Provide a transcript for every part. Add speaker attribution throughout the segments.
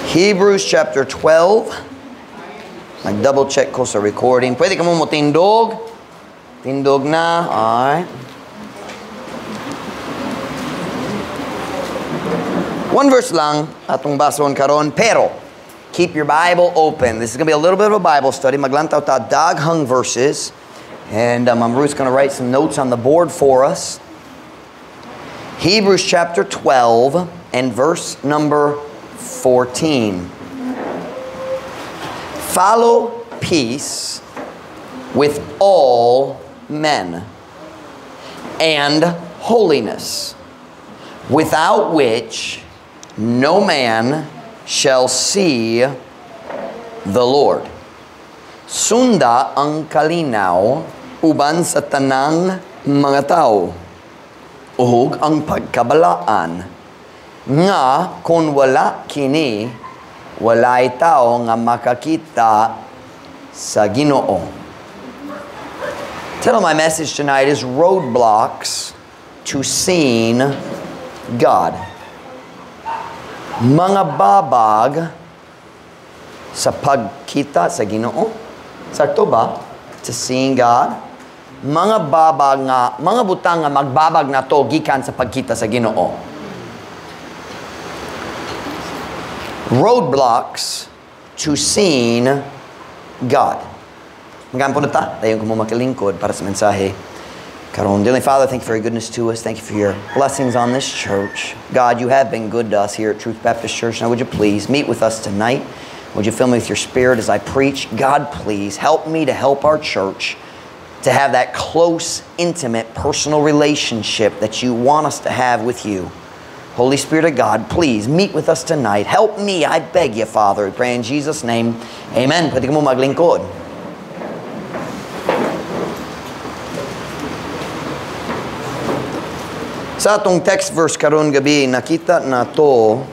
Speaker 1: Hebrews chapter 12. Nag-double check ko sa recording. Pwede ka mo tindog? Tindog na. Alright. One verse lang atong bason karon, pero keep your Bible open. This is going to be a little bit of a Bible study. Maglantaw ta daghang verses. And Ma'am Ruth's going to write some notes on the board for us. Hebrews chapter 12 and verse number 14. Follow peace with all men and holiness, without which no man shall see the Lord. Sunda ang kalinaw uban sa tanang mga tao, uhog ang pagkabalaan, nga kung wala kini, walay tao nga makakita sa Ginoo. Title of my message tonight is Roadblocks to Seeing God. Mga babag sa pagkita sa Ginoo. Sakto ba? To seeing God. Mga babag nga, mga butang nga magbabag na to gikan sa pagkita sa Ginoo. Roadblocks to seeing God. Magampo na ta, dayon ko mo makilingkod para sa mensahe karon. Dearly Father, thank you for your goodness to us. Thank you for your blessings on this church. God, you have been good to us here at Truth Baptist Church. Now would you please meet with us tonight? Would you fill me with your spirit as I preach? God, please help me to help our church to have that close, intimate, personal relationship that you want us to have with you. Holy Spirit of God, please meet with us tonight. Help me, I beg you, Father. We pray in Jesus' name. Amen. Pwede ka mo maglingkod. Sa atong text verse karon gabi, nakita na to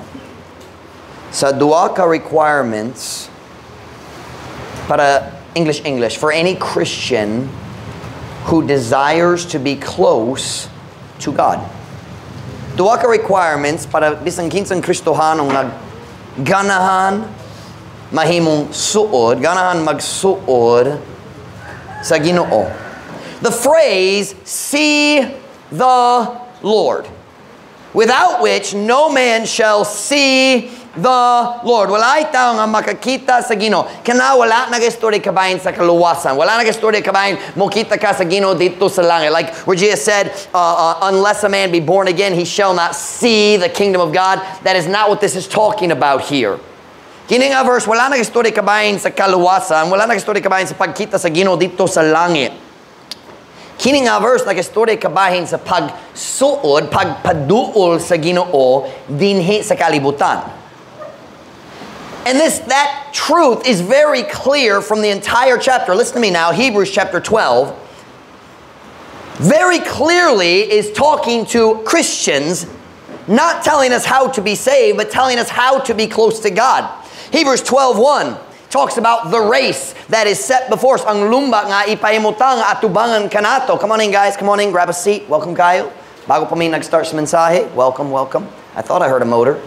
Speaker 1: sa dua ka requirements para English for any Christian who desires to be close to God. Dua ka requirements para bisang kinsang Kristohanong nagganahan mahimong suod, ganahan magsuod sa Ginoo. The phrase, see the Lord, without which no man shall see the Lord. Walay tao nga makakita sa Ginoo. Kana wala nag-istorya kabahin sa kaluwasan. Wala nag-istorya kabahin mo kita ka sa Ginoo dito sa langit. Like where Jesus said, unless a man be born again, he shall not see the kingdom of God. That is not what this is talking about here. Kini nga verse, wala nag-istorya kabahin sa kaluwasan. Wala nag-istorya kabahin sa pagkita sa Ginoo dito sa langit. Kini nga verse, nag-istorya kabahin sa pagsuod, pagpaduol sa Ginoo dinhi sa kalibutan. And that truth is very clear from the entire chapter. Listen to me now, Hebrews chapter 12. Very clearly is talking to Christians, not telling us how to be saved, but telling us how to be close to God. Hebrews 12:1 talks about the race that is set before us. Ang lumba nga ipahimutang atubangan kanato. Come on in, guys. Come on in. Grab a seat. Welcome, Kyle. Bago pa may nag-start sa mensahe. Welcome, welcome. I thought I heard a motor.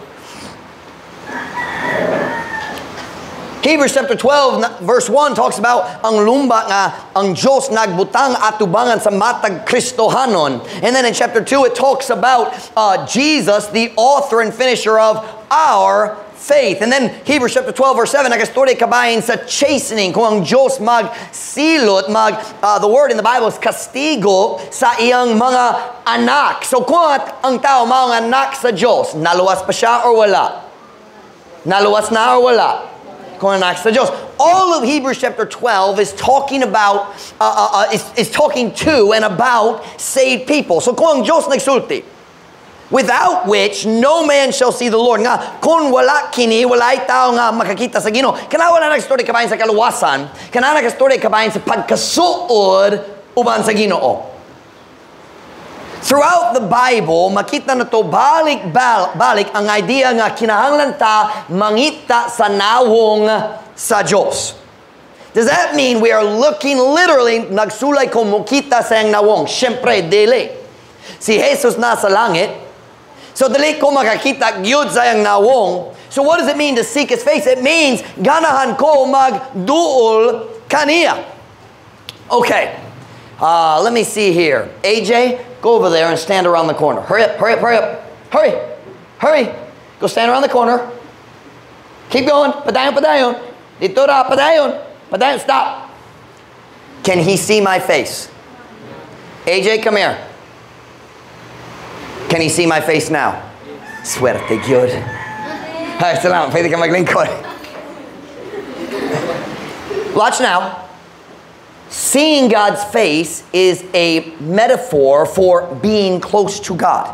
Speaker 1: Hebrews chapter 12 verse 1 talks about ang lumba nga ang Diyos nagbutang atubangan sa matag Kristohanon. And then in chapter 2 it talks about Jesus, the author and finisher of our faith. And then Hebrews chapter 12 verse 7 nagastorya kabahin sa chastening, kung ang Diyos magsilot, the word in the Bible is castigo sa iyang mga anak. So kung ang tao mga anak sa Diyos, naluwas pa siya or wala? Naluwas na or wala? Kung anak sa Diyos. All of Hebrews chapter 12 is talking about, is talking to and about saved people. So kung ang Diyos nagsulti, without which no man shall see the Lord. Nga, kung wala kini, walay tao nga makakita sa Ginoo. Kana wala nag-story kabahin sa kaluwasan, kana nag-story kabahin sa pagkasuod uban sa Ginoo. Throughout the Bible, makita na to balik ang idea nga kinahanglan ta mangita sa nawong sa Diyos. Does that mean we are looking literally nagsulay kung mukita sa yang nawong? Siyempre, dili. Si Jesus nasa langit. So dili ko makakita gyud sa iyang nawong. So what does it mean to seek His face? It means ganahan ko magduol kaniya. Okay. Let me see here. AJ, go over there and stand around the corner. Hurry up, hurry up, hurry up. Hurry, hurry. Go stand around the corner. Keep going. Padayon, padayon. Dito ra, padayon. Padayon, stop. Can he see my face? AJ, come here. Can he see my face now? Swerte, good. Ay, salamat. Pwede ka maglingkod. Watch now. Seeing God's face is a metaphor for being close to God.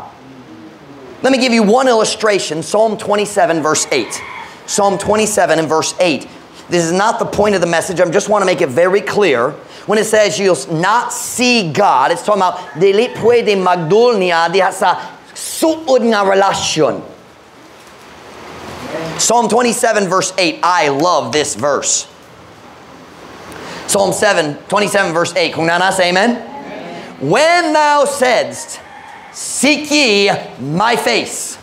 Speaker 1: Let me give you one illustration. Psalm 27 verse 8. Psalm 27 and verse 8. This is not the point of the message. I just want to make it very clear. When it says you'll not see God, it's talking about dili pwede magdul niya diha sa suod nga relasyon. Psalm 27 verse 8. I love this verse. Psalm 27 verse 8. Kung nasa, amen? When thou saidst, seek ye my face,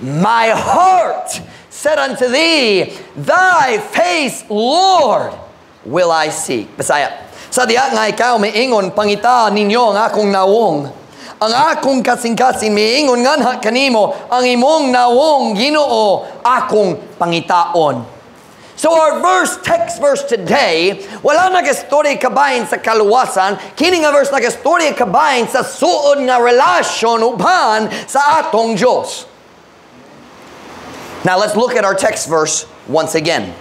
Speaker 1: my heart said unto thee, thy face, Lord, will I seek. Bisaya. Sa diya nga ikaw miingon pangita ninyo ang akong nawong. Ang akong kasing-kasing miingon nganha kanimo ang imong nawong Ginoo akong pangitaon. So our text verse today, wala nagastorya kabahin sa kaluwasan, kini nga verse nagastorya kabahin sa suod nga relasyon uban sa atong Diyos. Now let's look at our text verse once again.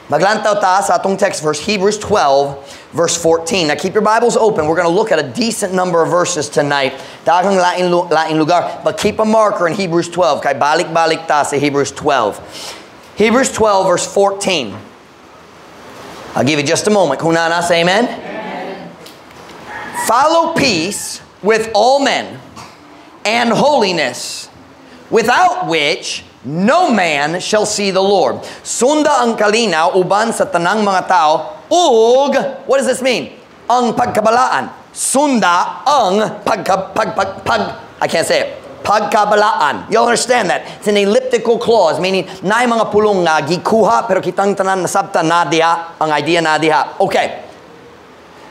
Speaker 1: Maglantaw ta sa atong text verse, Hebrews 12, verse 14. Now keep your Bibles open. We're going to look at a decent number of verses tonight. Daghang laing lugar. But keep a marker in Hebrews 12. Kay balik-balik ta sa Hebrews 12. Hebrews 12, verse 14. I'll give you just a moment. Kung nasa, amen? Amen. Follow peace with all men and holiness, without which no man shall see the Lord. Sunda ang kalinaw uban sa tanang mga tao ug, what does this mean? Ang pagkabalaan. Sunda ang I can't say it. Pagkabalaan. You understand that? It's an elliptical clause, meaning naay mga pulong nga gikuha pero kitang tanan nasabta na diha, ang idea na diha. Okay.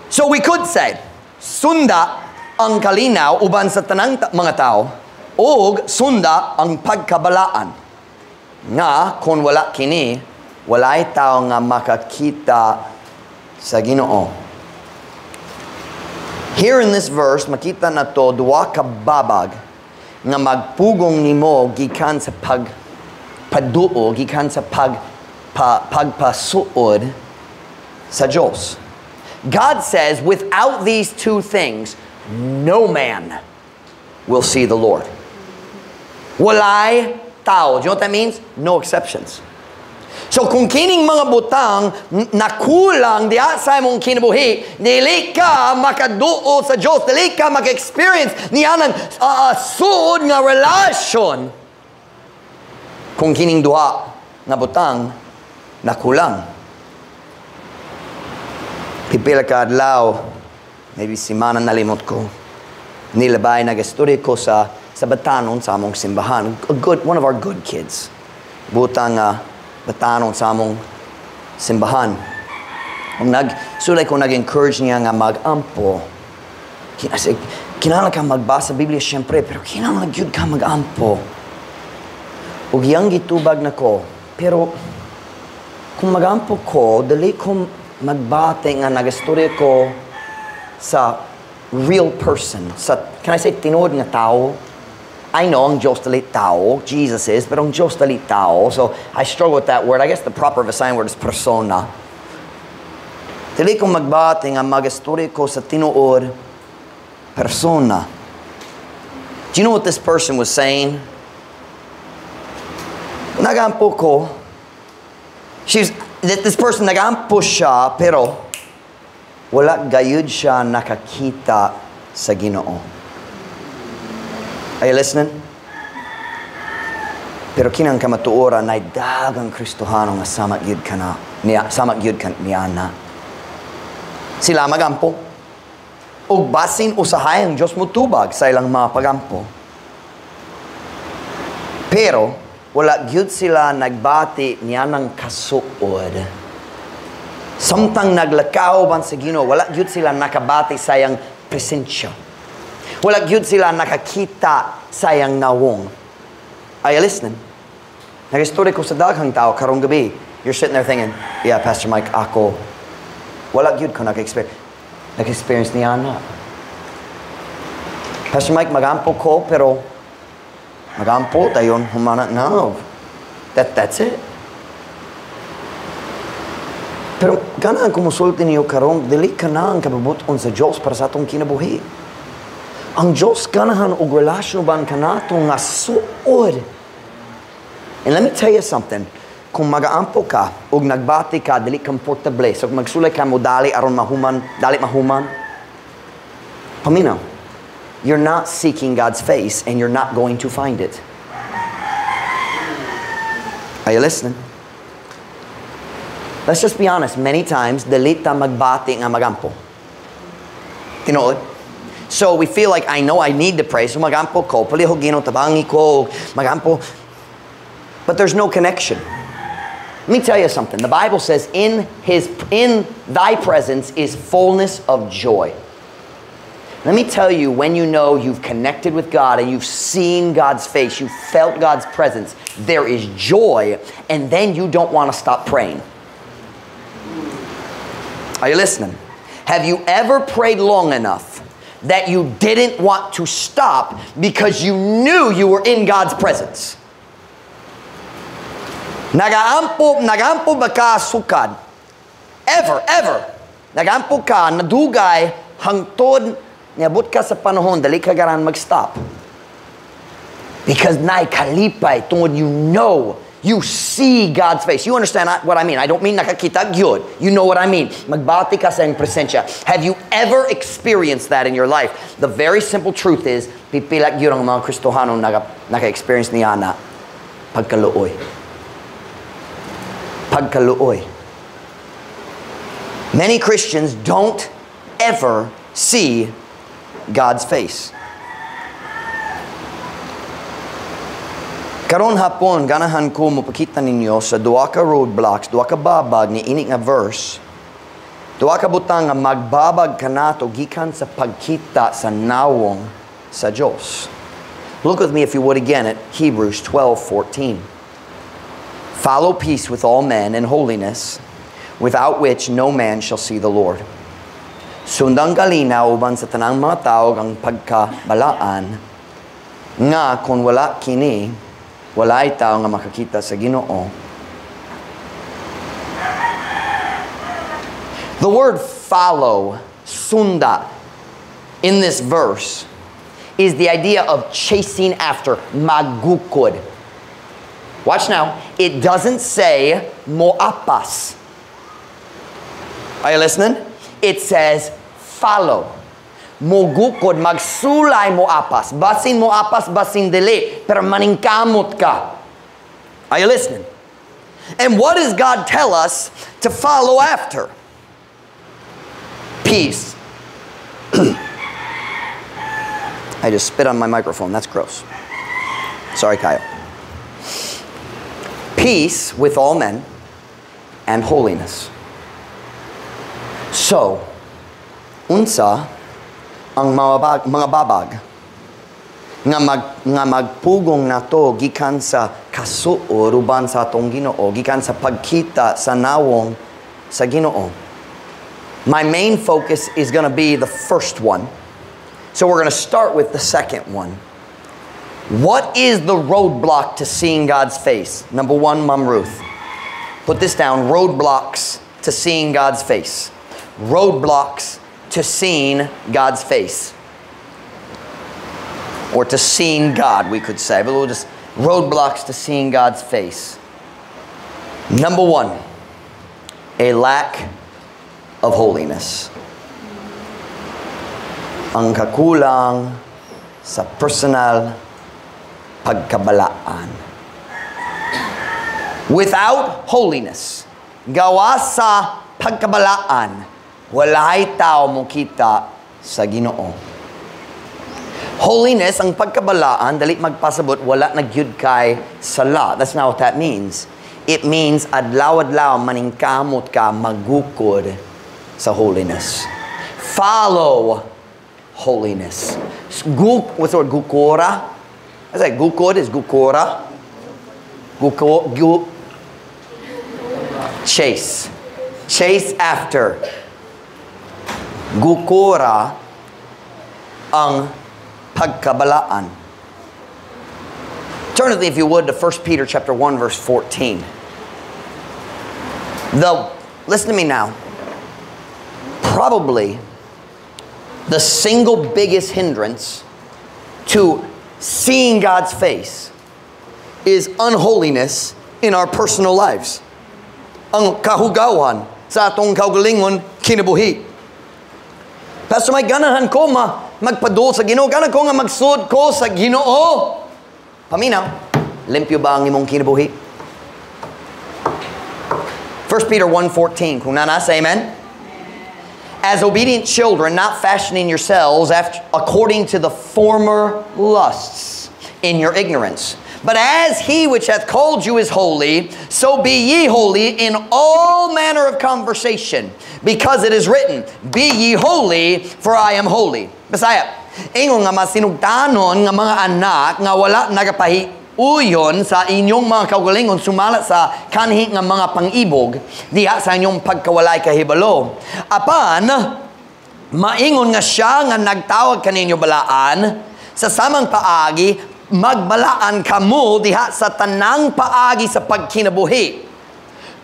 Speaker 1: So we could say, sunda ang kalinaw uban sa tanang mga tao ug sunda ang pagkabalaan. Nga kung wala kini, walay tao nga makakita sa Ginoo. Here in this verse, makita na to duwa ka babag nga magpugong nimo gikan sa pagpaduo, gikan sa pagpasuod sa Diyos. God says, without these two things, no man will see the Lord. Walay tao. Do you know what that means? No exceptions. So kung kining mga butang nakulang diya sa imong kinabuhi, dili ka makaduo sa Diyos, dili ka maka-experience niya ng suod nga relasyon. Kung kining duha nga butang nakulang. Pipila ka adlaw, maybe simana nalimot ko, nilabay nag-study ko sa batanon sa among simbahan. One of our good kids. Butang batanon sa among simbahan. Sulay ko nag-encourage niya nga mag-ampo. Kinahanglan ka magbasa Biblia siyempre, pero kinahanglan gyud ka mag-ampo. Ug yang gitubag na ko, pero kung mag-ampo ko, dali ko magbate nga nagastorya ko sa real person. Can I say tinuod nga tao? I know ang Diyos dali tao, Jesus is, but ang Diyos dali tao. So I struggle with that word. I guess the proper assigned word is persona. Dili ko magbate nga magastorya ko sa tinuod persona. Do you know what this person was saying? Nagampo ko. This person nagampo siya, pero wala gayud siya nakakita sa Ginoo. Are you listening? Pero kinang kamatuora na dagang Kristohano nga samat yun ka niya na. Sila magampo. O basin usahay ang Diyos mo tubag sa ilang mga pagampo. Pero, wala gyud sila nagbati niya ng kasuod. Samtang naglakaw ban sa Ginoo, wala gyud sila nakabati sayang presensya. Wala gyud sila nakakita sayang nawong. Are you listening? Nag-story ko sa daghang tao karong gabi. You're sitting there thinking, yeah, Pastor Mike, ako, wala gyud ko nag-experience niya na. Pastor Mike, magampo ko, pero magampo, tayon, humana, no. That's it. Pero ganahan kumusulti niyo karong, dili ka na ang kababuton sa Diyos para sa atong kinabuhi. Ang Diyos ganahan og relasyon ban ka na itong nga suod. And let me tell you something. Kung magaampo ka, og nagbati ka, dili komportable, so kung magsulay ka mo dali aron dali mahuman, paminaw. You're not seeking God's face and you're not going to find it. Are you listening? Let's just be honest. Many times, delita magbati nga magampo. Tinood? So we feel like I know I need to pray, so magampo ko, palihog tabangi ko, magampo. But there's no connection. Let me tell you something. The Bible says, in thy presence is fullness of joy. Let me tell you, when you know you've connected with God and you've seen God's face, you've felt God's presence, there is joy, and then you don't want to stop praying. Are you listening? Have you ever prayed long enough that you didn't want to stop because you knew you were in God's presence? Nagaampo ba ka sukad? Ever. Nagaampo ka, nadugay, hangtod, niabot ka sa panahon, dali ka garan mag-stop. Because naikalipay, tungod you see God's face. You understand what I mean? I don't mean nakakita gyud. You know what I mean. Magbati ka sa iyong presensya. Have you ever experienced that in your life? The very simple truth is, pipila gyud ang mga Kristohanong naka-experience niya na pagkaluoy. Pagkaluoy. Many Christians don't ever see God's face. Karon hapon, ganahan ko mapakita ninyo sa duwa ka roadblocks, duwa ka babag ni ini nga verse, duwa ka butang nga magbabag ka nato gikan sa pagkita sa nawong sa Diyos. Look with me if you would again at Hebrews 12:14. Follow peace with all men and holiness, without which no man shall see the Lord. Sundang kalinaw uban sa tanang mga tao ang pagkabalaan nga kung wala kini, wala itaw nga makakita sa Ginoo. The word follow, sunda, in this verse is the idea of chasing after, magukod. Watch now. It doesn't say moapas. Are you listening? It says follow. Mogukod, magsulay mo apas. Basin mo apas, basin dili. Pero maningkamot ka. Are you listening? And what does God tell us to follow after? Peace. I just spit on my microphone. That's gross. Sorry, Kyle. Peace with all men and holiness. So, unsa ang mga babag nga magpugong nato gikan sa kasuod uban sa atong Ginoo, gikan sa pagkita sa nawong sa Ginoo. My main focus is going to be the first one. So we're going to start with the second one. What is the roadblock to seeing God's face? Number one, Mom Ruth. Put this down, roadblocks to seeing God's face. Roadblocks to seeing God's face. Or to seeing God, we could say. But we'll just roadblocks to seeing God's face. Number one, a lack of holiness. Ang kakulang sa personal pagkabalaan. Without holiness, gawa sa pagkabalaan, walay tao mo kita sa Ginoo. Holiness, ang pagkabalaan, dali magpasabot, wala nagyud kay sala. That's not what that means. It means adlaw-adlaw maningkamot ka, magukod sa holiness. Follow holiness. What's the word? Gukora? I say gukod is gukora. Chase. Chase after. Gukora ang pagkabalaan. Turn with me, if you would, to 1 Peter chapter 1, verse 14. Listen to me now. Probably the single biggest hindrance to seeing God's face is unholiness in our personal lives. Ang kahugawan sa atong kaugalingon kinabuhi. Pastor Mike, ganahan ko magpadul sa Ginoo. Ganahan ko nga magsud ko sa Ginoo. Paminaw, limpyo ba ang imong kinabuhi? 1 Peter 1:14. Kung nanasa, amen? As obedient children, not fashioning yourselves according to the former lusts in your ignorance. But as he which hath called you is holy, so be ye holy in all manner of conversation. Because it is written, be ye holy, for I am holy. Bisaya, ingon nga masinugtanon nga mga anak nga wala nagapahiuyon sa inyong mga kaugalingon sumalat sa kanhi nga mga pang-ibog diha sa inyong pagkawalay kahibalo. Apan, maingon nga siya nga nagtawag kaninyo balaan sa samang paagi, magbalaan kamo diha sa tanang paagi sa pagkinabuhi.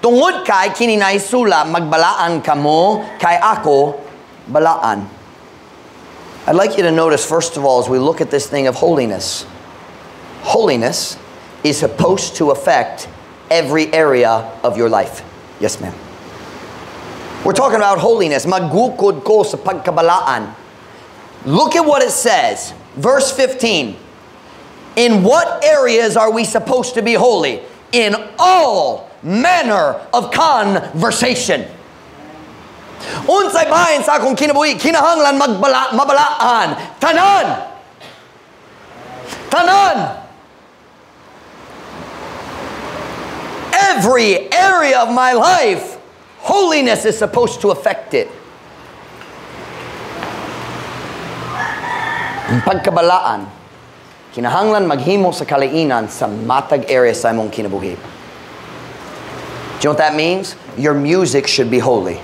Speaker 1: Tungod kay kininaisula, magbalaan kamo kay ako balaan. I'd like you to notice, first of all, as we look at this thing of holiness. Holiness is supposed to affect every area of your life. Yes, ma'am. We're talking about holiness. Magukod ko sa pagkabalaan. Look at what it says. Verse 15. In what areas are we supposed to be holy? In all manner of conversation. Unsay bahin sa akong kinabuhi, kinahanglan mabalaan. Tanan! Tanan! Every area of my life, holiness is supposed to affect it. Ang pagkabalaan, kinahanglan maghimo sa kalainan sa matag area sa imong kinabuhi. Do you know what that means? Your music should be holy.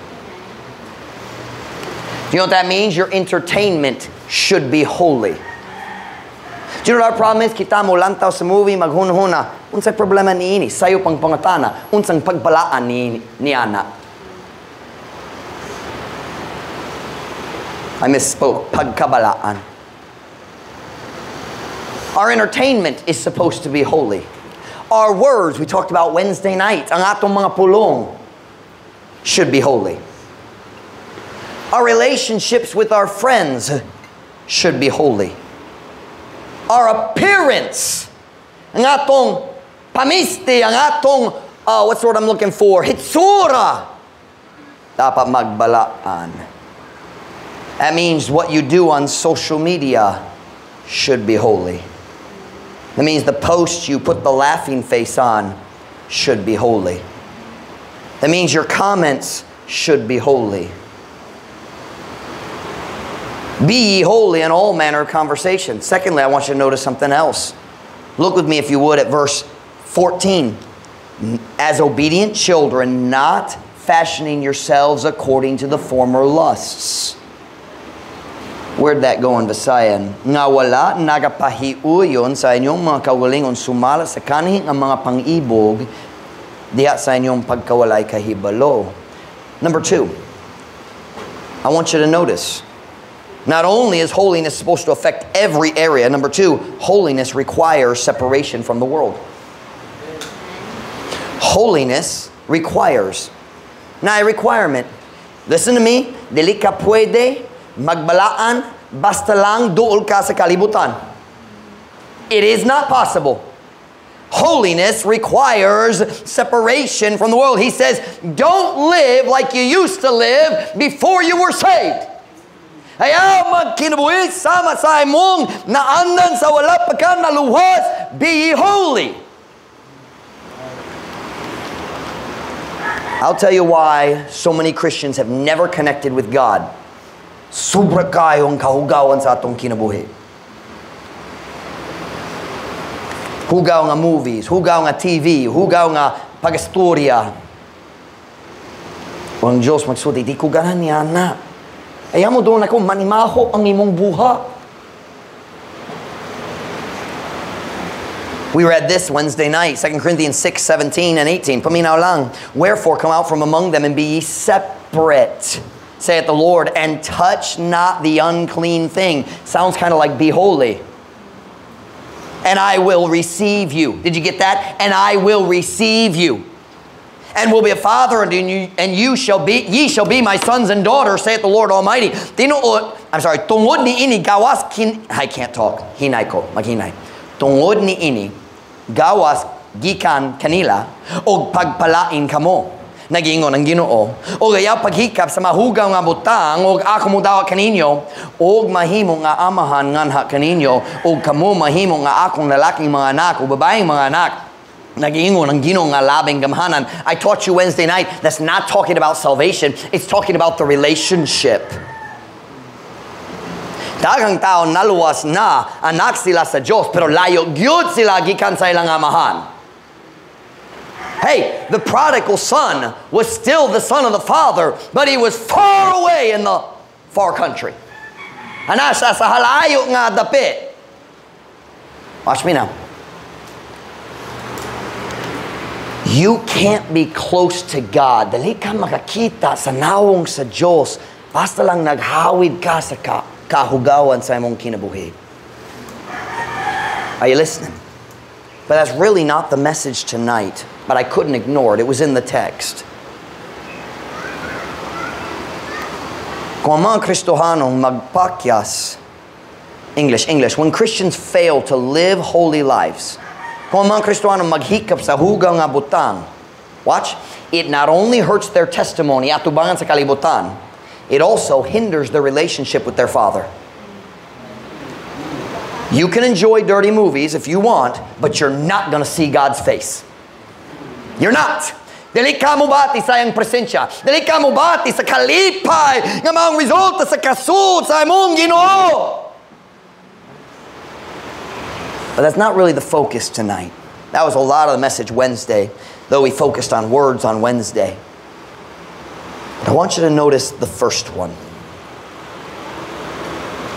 Speaker 1: Do you know what that means? Your entertainment should be holy. Do you know what our problem is? Kita mo lantaw sa movie, maghunhuna. Unsay problema ni ini? Sayo pang pangatana. Unsang pagbalaan ni ana. I misspoke. Pagkabalaan. Our entertainment is supposed to be holy. Our words, we talked about Wednesday night, ang atong mga pulong should be holy. Our relationships with our friends should be holy. Our appearance, ang atong pamisti, ang atong, what's the word I'm looking for? Hitsura, dapat magbalaan. That means what you do on social media should be holy. That means the post you put the laughing face on should be holy. That means your comments should be holy. Be ye holy in all manner of conversation. Secondly, I want you to notice something else. Look with me, if you would, at verse 14. As obedient children, not fashioning yourselves according to the former lusts. Where'd that go in Visayan? Nga wala nagapahiuyon sa inyong mga kaugalingon sumala sa kanhi ng mga pang-ibog diha sa inyong pagkawalay kahibalo. Number 2, I want you to notice, not only is holiness supposed to affect every area, number 2, holiness requires separation from the world. Holiness requires. Na a requirement. Listen to me, dili ka pwede magbalaan basta lang duol ka sa kalibutan. It is not possible. Holiness requires separation from the world. He says, don't live like you used to live before you were saved. Ayaw magkinabuhi sama sa imong naandan sa wala pagka naluwas. Be ye holy. I'll tell you why so many Christians have never connected with God. Sobra kayong kahugawan sa atong kinabuhi. Hugaw nga movies, hugaw nga TV, hugaw nga pagastorya. Ang Diyos magsulti, di ko ganan niya na. Ayaw mo doon ako, manimaho ang imong buha. We read this Wednesday night, 2 Corinthians 6, 17 and 18. Paminaw lang. Wherefore come out from among them and be ye separate, saith the Lord, and touch not the unclean thing. Sounds kind of like be holy. And I will receive you. Did you get that? And I will receive you. And will be a father unto you, and ye shall be my sons and daughters, saith the Lord Almighty. Tungod ni ini gawas I can't talk. Hinay ko, maghinay. Tungod ni ini gawas gikan kanila og pagpalain kamo. Nagingon ang Ginoo. O gaya paghikap sa mahugaw nga butang og ako mo daw kaninyo og mahimo nga amahan nganha kaninyo og kamo mahimo nga akong lalaking mga anak o babaeng mga anak. Nagingon ang Ginoo nga labing gamhanan. I taught you Wednesday night, that's not talking about salvation. It's talking about the relationship. Daghang tao naluwas na, anak sila sa Diyos, pero layo gyud sila gikan sa ilang amahan. Hey, the prodigal son was still the son of the father, but he was far away in the far country. Anasa sa halayo nga dapit. Watch me now. You can't be close to God. Dali ka makakita sa nawong sa Diyos. Basta lang naghawid ka sa kahugawan sa imong kinabuhi. Are you listening? But that's really not the message tonight. But I couldn't ignore it. It was in the text. Kung ang mga Kristohanong magpakyas, English, when Christians fail to live holy lives, kung ang mga Kristohanong maghikap sa hugaw nga butang, watch, it not only hurts their testimony atubangan sa kalibutan, it also hinders their relationship with their Father. You can enjoy dirty movies if you want, but you're not going to see God's face. You're not. Dili ka mo bati sa iyang presensya. Dili ka mo bati sa kalipay nga mga resulta sa kasud sa imong Ginoo. But that's not really the focus tonight. That was a lot of the message Wednesday, though we focused on words on Wednesday. But I want you to notice the first one.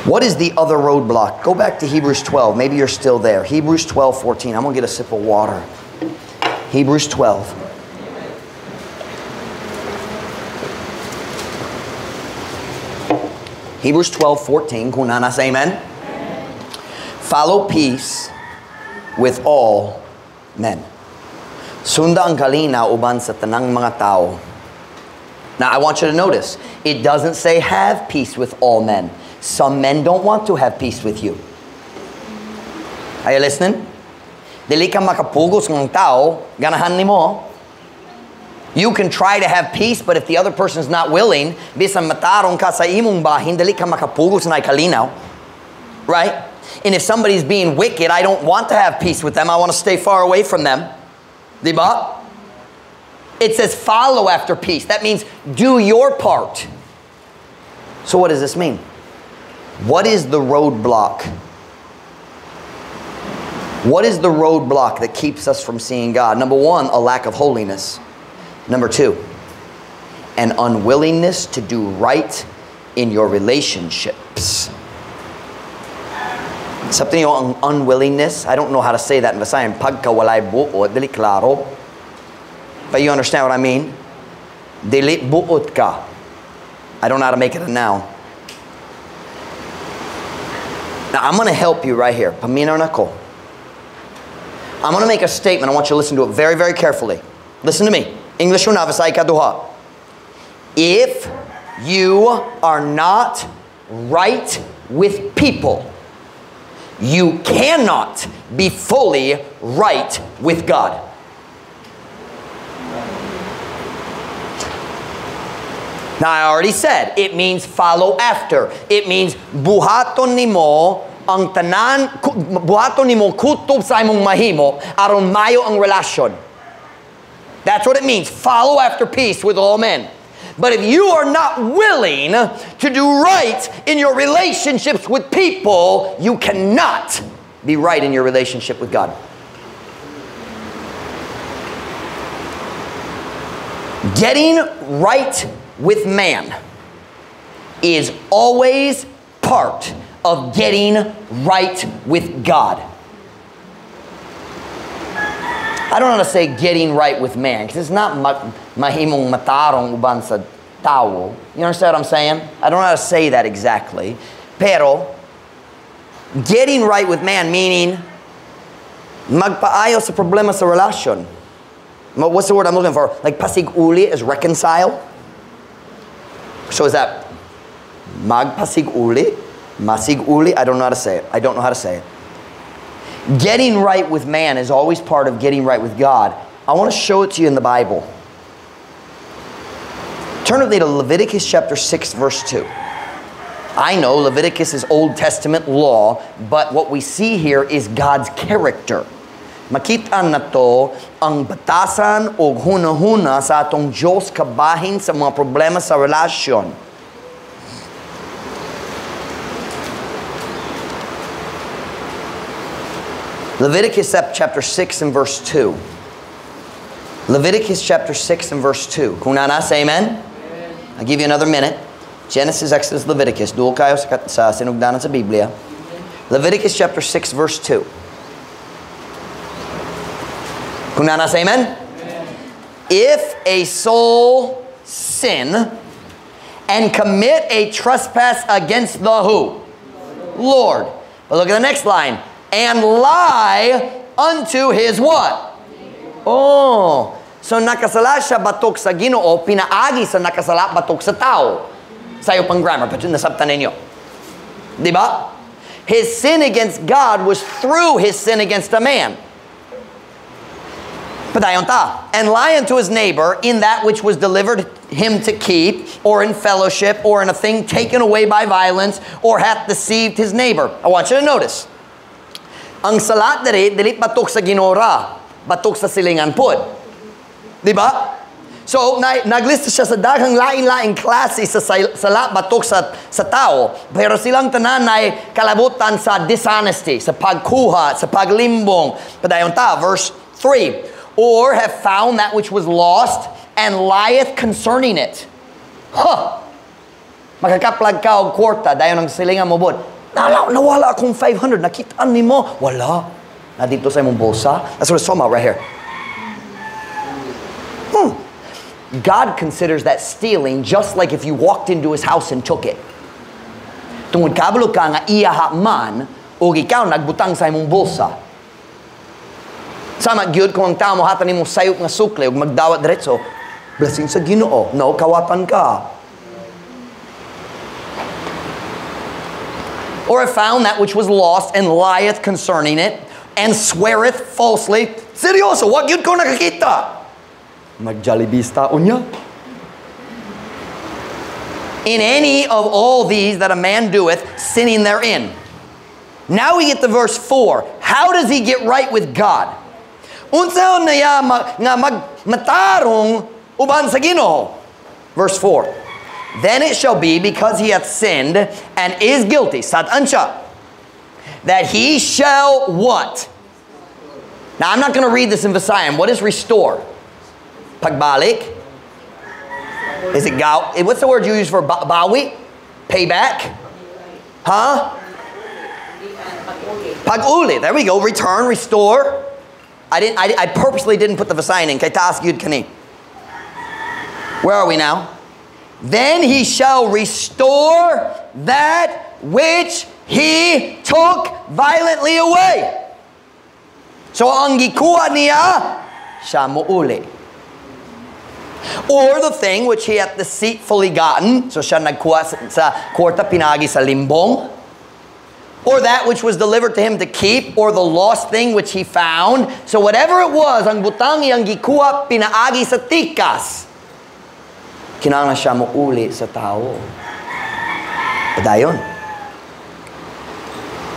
Speaker 1: What is the other roadblock? Go back to Hebrews 12. Maybe you're still there. Hebrews 12:14. I'm going to get a sip of water. Hebrews 12. Hebrews 12:14. Kung nanas, amen? Follow peace with all men. Sunda ang kalinaw uban sa tanang mga tao. Now, I want you to notice, it doesn't say have peace with all men. Some men don't want to have peace with you. Are you listening? Dili ka makapugos ng tao, ganahan nimo. You can try to have peace, but if the other person is not willing, bisan matarong ka sa imong bahin, dili ka makapugos na kalinaw. Right? And if somebody's being wicked, I don't want to have peace with them. I want to stay far away from them. Diba? It says follow after peace. That means do your part. So what does this mean? What is the roadblock? What is the roadblock that keeps us from seeing God? Number one, a lack of holiness. Number two, an unwillingness to do right in your relationships. Something yung unwillingness. I don't know how to say that in Visayan. Pagka walay buot, dili klaro. But you understand what I mean? Dili buot ka. I don't know how to make it a noun. Now, I'm going to help you right here. Paminaw na ko. I'm going to make a statement. I want you to listen to it very, very carefully. Listen to me. English una, Visay kaduha. If you are not right with people, you cannot be fully right with God. Now, I already said, it means follow after. It means buhaton nimo ang tanan, buhaton nimo kutob sa imong mahimo aron mayo ang relasyon. That's what it means. Follow after peace with all men. But if you are not willing to do right in your relationships with people, you cannot be right in your relationship with God. Getting right with man is always part of getting right with God. I don't know how to say getting right with man, because it's not mahimong matarong uban sa tao. You understand what I'm saying? I don't know how to say that exactly. Pero, getting right with man, meaning magpaayos sa problema sa relasyon. What's the word I'm looking for? Like pasig-uli is reconcile. So is that magpasig-uli? Masig-uli? I don't know how to say it. I don't know how to say it. Getting right with man is always part of getting right with God. I want to show it to you in the Bible. Turn with me to Leviticus chapter 6, verse 2. I know Leviticus is Old Testament law, but what we see here is God's character. Makita na to ang batasan o hunahuna sa atong Diyos kabahin sa mga problema sa relasyon. Leviticus chapter 6 and verse 2. Leviticus chapter 6 and verse 2. Kung nana, say amen? I'll give you another minute. Genesis, Exodus, Leviticus. Dual kayo sa sinugdanan sa Biblia. Leviticus chapter 6 verse 2. Kung nana, say amen? If a soul sin and commit a trespass against the who? Lord. But look at the next line. And lie unto his what? Oh. So nakasala siya batok sa Ginoo, pinaagi sa nakasala batok sa tao. Sayo pang grammar, but nasabtan ninyo. Diba? His sin against God was through his sin against a man. Padayon ta. And lie unto his neighbor in that which was delivered him to keep, or in fellowship, or in a thing taken away by violence, or hath deceived his neighbor. I want you to notice. Ang salat diri, dilit batok sa ginora, batok sa silingan pod. Diba? So, naglista siya sa daghang lain-laing klase sa salat batok sa tao. Pero silang tanan ay kalabutan sa dishonesty, sa pagkuha, sa paglimbong. Padayon ta, verse 3. Or have found that which was lost and lieth concerning it. Huh! Makakaplag ka og kwarta, dayon ang silingan mo bod. Nawala akong 500. Nakitaan ni mo. Wala. Nadito sa imong bolsa. That's what it's talking about right here. God considers that stealing just like if you walked into his house and took it. Tungod kabalo ka nga iyaha man o ikaw nagbutang sa imong bolsa. Sama gyud kung ang tao mo hatan nimo sayop nga sukle ug magdawat diretso. Blessing sa Ginoo. No, kawatan ka. Or have found that which was lost and lieth concerning it, and sweareth falsely. Seryoso, wag yun ko nakakita. Mag-Jollibee unya. In any of all these that a man doeth, sinning therein. Now we get to verse 4. How does he get right with God? Unsaon na ya nga matarong uban sa Ginoo. Verse 4. Then it shall be, because he hath sinned and is guilty, satan siya, that he shall what? Now I'm not going to read this in Visayan. What is restore? Pagbalik? Is it gaw? What's the word you use for bawi? Payback? Huh? Pag-uli. There we go. Return, restore. I purposely didn't put the Visayan in. Kay taas gyud kani. Where are we now? Then he shall restore that which he took violently away. So ang gikuha niya, siya muuli. Or the thing which he hath deceitfully gotten, so siya nagkuha sa kwarta pinagi sa limbong. Or that which was delivered to him to keep, or the lost thing which he found. So whatever it was, ang butang iyang gikuha pinaagi sa tikas. kinahanglan siya muuli sa tao. Padayon.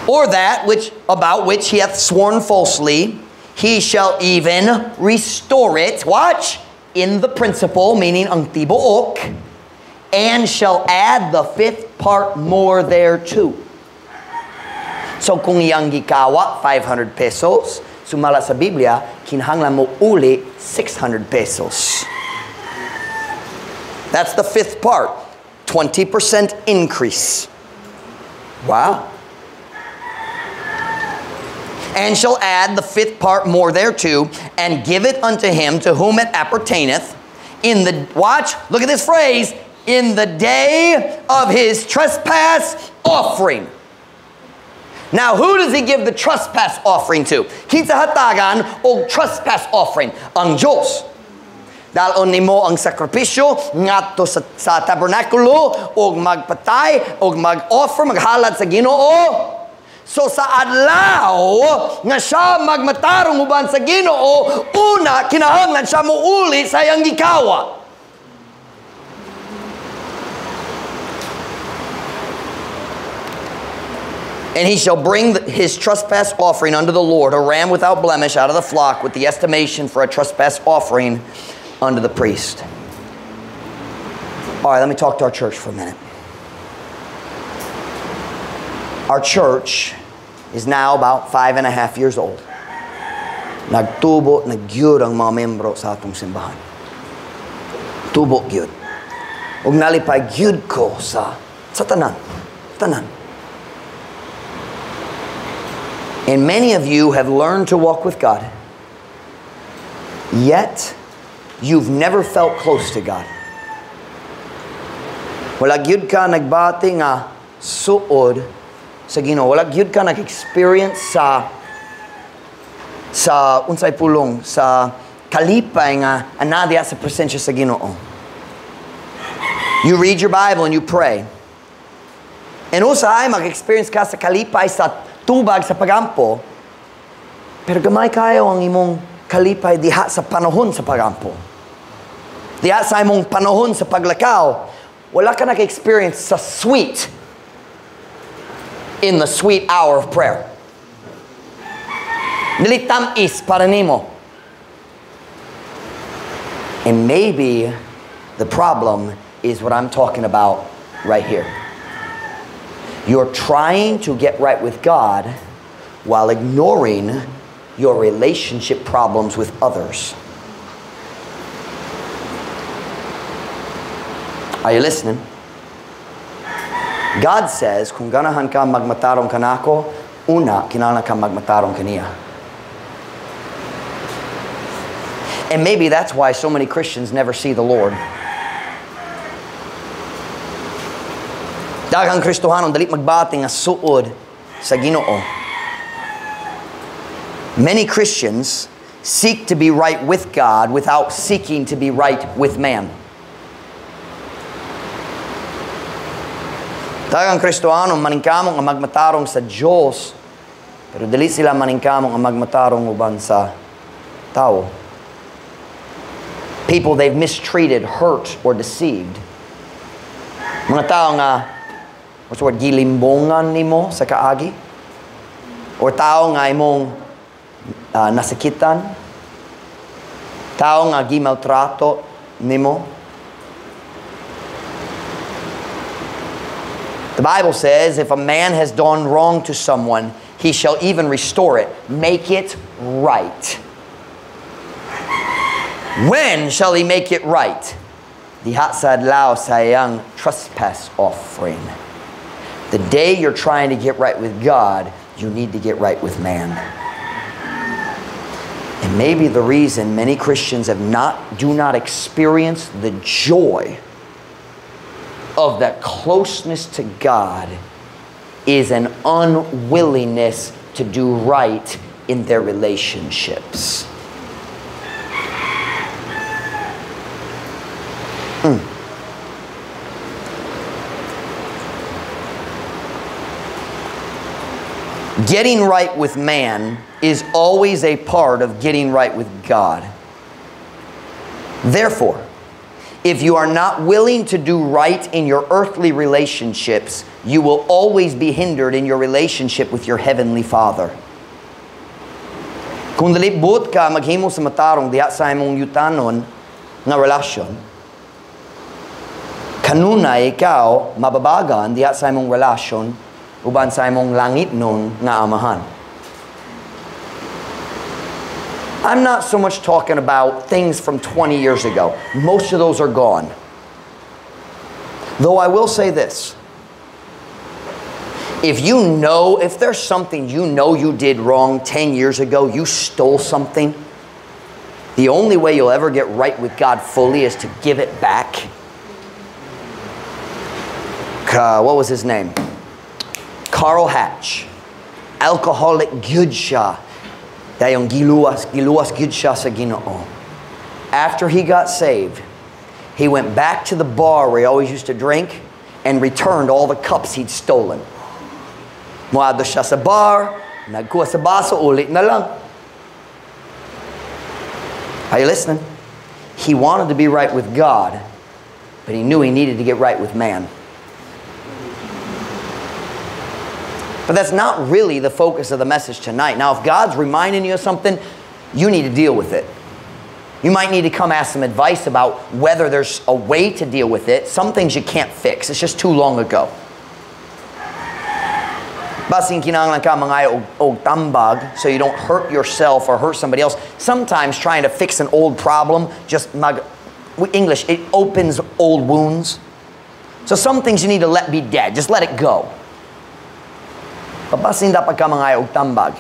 Speaker 1: Or that about which he hath sworn falsely, he shall even restore it. Watch. In the principle, meaning ang tibuok, and shall add the 5th part more thereto. So kung iyang gikawa, 500 pesos, sumala sa Biblia, kinahanglan mo uli 600 pesos. That's the 5th part. 20% increase. Wow. And shall add the 5th part more thereto, and give it unto him to whom it appertaineth, in the, watch, look at this phrase, in the day of his trespass offering. Now, who does he give the trespass offering to? Kinsa hatagan o trespass offering? Ang Diyos. Dalon nimo ang sakripisyo ngadto sa tabernakulo og magpatay og mag-offer, maghalad sa Ginoo. So sa adlaw nga siya magmatarong uban sa Ginoo, una kinahanglan siya muuli sa iyang gikawa. And he shall bring his trespass offering unto the Lord, a ram without blemish out of the flock, with the estimation for a trespass offering unto the priest. All right, let me talk to our church for a minute. Our church is now about 5.5 years old. Nagtubo, nagyud ang mga membro sa atong simbahan. Tubo gyud. Ug nalipay gyud ko sa tanan. And many of you have learned to walk with God, yet you've never felt close to God. Wala gyud ka nagbati nga suod sa Ginoo. Wala gyud ka nag-experience sa unsay pulong, sa kalipay nga anadya sa presensya sa Ginoo. You read your Bible and you pray. And usay mag-experience ka sa kalipay sa tubag sa pagampo, pero gamay kayo ang imong kalipay diha sa panahon sa pagampo. Diha sa imong panahon sa paglakaw, wala ka naka-experience sa sweet in the sweet hour of prayer. Dili tamis para nimo. And maybe the problem is what I'm talking about right here. You're trying to get right with God while ignoring your relationship problems with others. Are you listening? God says, kung ganahan ka magmatarong kanako, una, kinahanglan ka magmatarong kaniya. And maybe that's why so many Christians never see the Lord. Daghang Kristohanon dali magbati nga suod sa Ginoo. Many Christians seek to be right with God without seeking to be right with man. Daghang Kristohanon maningkamong nga magmatarong sa Dios, pero dili sila maningkamong nga magmatarong uban sa tao. People they've mistreated, hurt, or deceived. Mga tao nga what's the word? Gilimbongan nimo sa kaagi? Or tao nga imong nasakitan? Tao nga gimaltrato nimo? The Bible says, if a man has done wrong to someone, he shall even restore it, make it right. When shall he make it right? Diha sa adlaw sa iyang trespass offering. The day you're trying to get right with God, you need to get right with man. And maybe the reason many Christians do not experience the joy of that closeness to God is an unwillingness to do right in their relationships. Getting right with man is always a part of getting right with God. Therefore, If you are not willing to do right in your earthly relationships, you will always be hindered in your relationship with your Heavenly Father. Kung dalibot ka maghimo sa matarong diha sa imong yutanon nga relasyon, kanunay ikaw mababagan diha sa imong relasyon uban sa imong langitnon nga amahan. I'm not so much talking about things from 20 years ago. Most of those are gone. Though I will say this. If there's something you know you did wrong 10 years ago, you stole something, the only way you'll ever get right with God fully is to give it back. What was his name? Carl Hatch. Alcoholic good siya. Dayong giluwas good siya sa Ginoo. After he got saved, he went back to the bar where he always used to drink and returned all the cups he'd stolen. Muado siya sa bar, nagkuha sa baso, ulit na lang. Are you listening? He wanted to be right with God, but he knew he needed to get right with man. But that's not really the focus of the message tonight. Now, if God's reminding you of something, you need to deal with it. You might need to come ask some advice about whether there's a way to deal with it. Some things you can't fix. It's just too long ago. Basing kinahanglan ka mangayo og tambag so you don't hurt yourself or hurt somebody else. Sometimes trying to fix an old problem English, it opens old wounds. So some things you need to let be dead. Just let it go. Papasin dapat ka mangayo og tambag.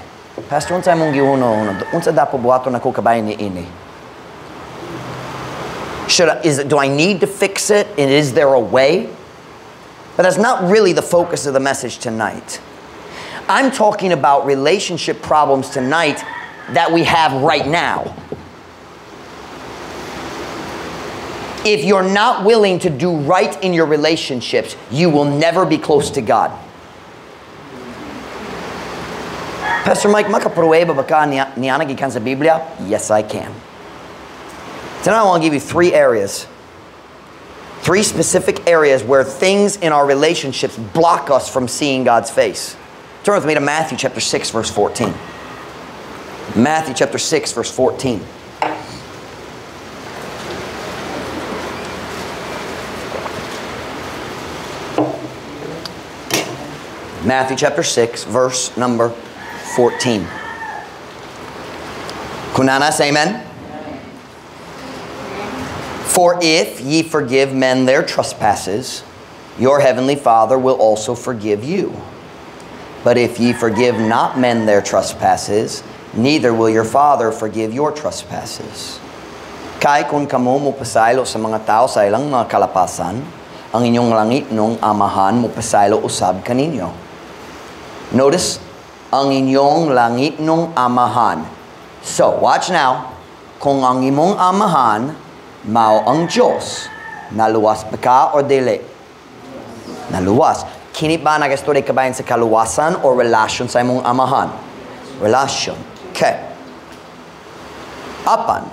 Speaker 1: Pastor, unsa imong gihuno? Unsa dapat buhaton ako kabay ni ini? Do I need to fix it? And is there a way? But that's not really the focus of the message tonight. I'm talking about relationship problems tonight that we have right now. If you're not willing to do right in your relationships, you will never be close to God. Pastor Mike, makapruweba ba ka niya nagikan sa Biblia? Yes, I can. Tonight I want to give you 3 areas. 3 specific areas where things in our relationships block us from seeing God's face. Turn with me to Matthew chapter 6, verse 14. Matthew chapter 6, verse 14. Matthew chapter 6, verse number 14. Kunana, say amen. For if ye forgive men their trespasses, your heavenly Father will also forgive you. But if ye forgive not men their trespasses, neither will your Father forgive your trespasses. Kay kung kamo mupasaylo sa mga tao sa ilang mga kalapasan, ang inyong langitnong amahan mupasaylo usab kaninyo. Notice, ang inyong langitnong amahan. So, watch now. Kung ang imong amahan mao ang Diyos, naluwas ba ka o dili? Naluwas. Kini ba nag-study ka ba sa kaluwasan o relasyon sa imong amahan? Relasyon. Okay. Apan,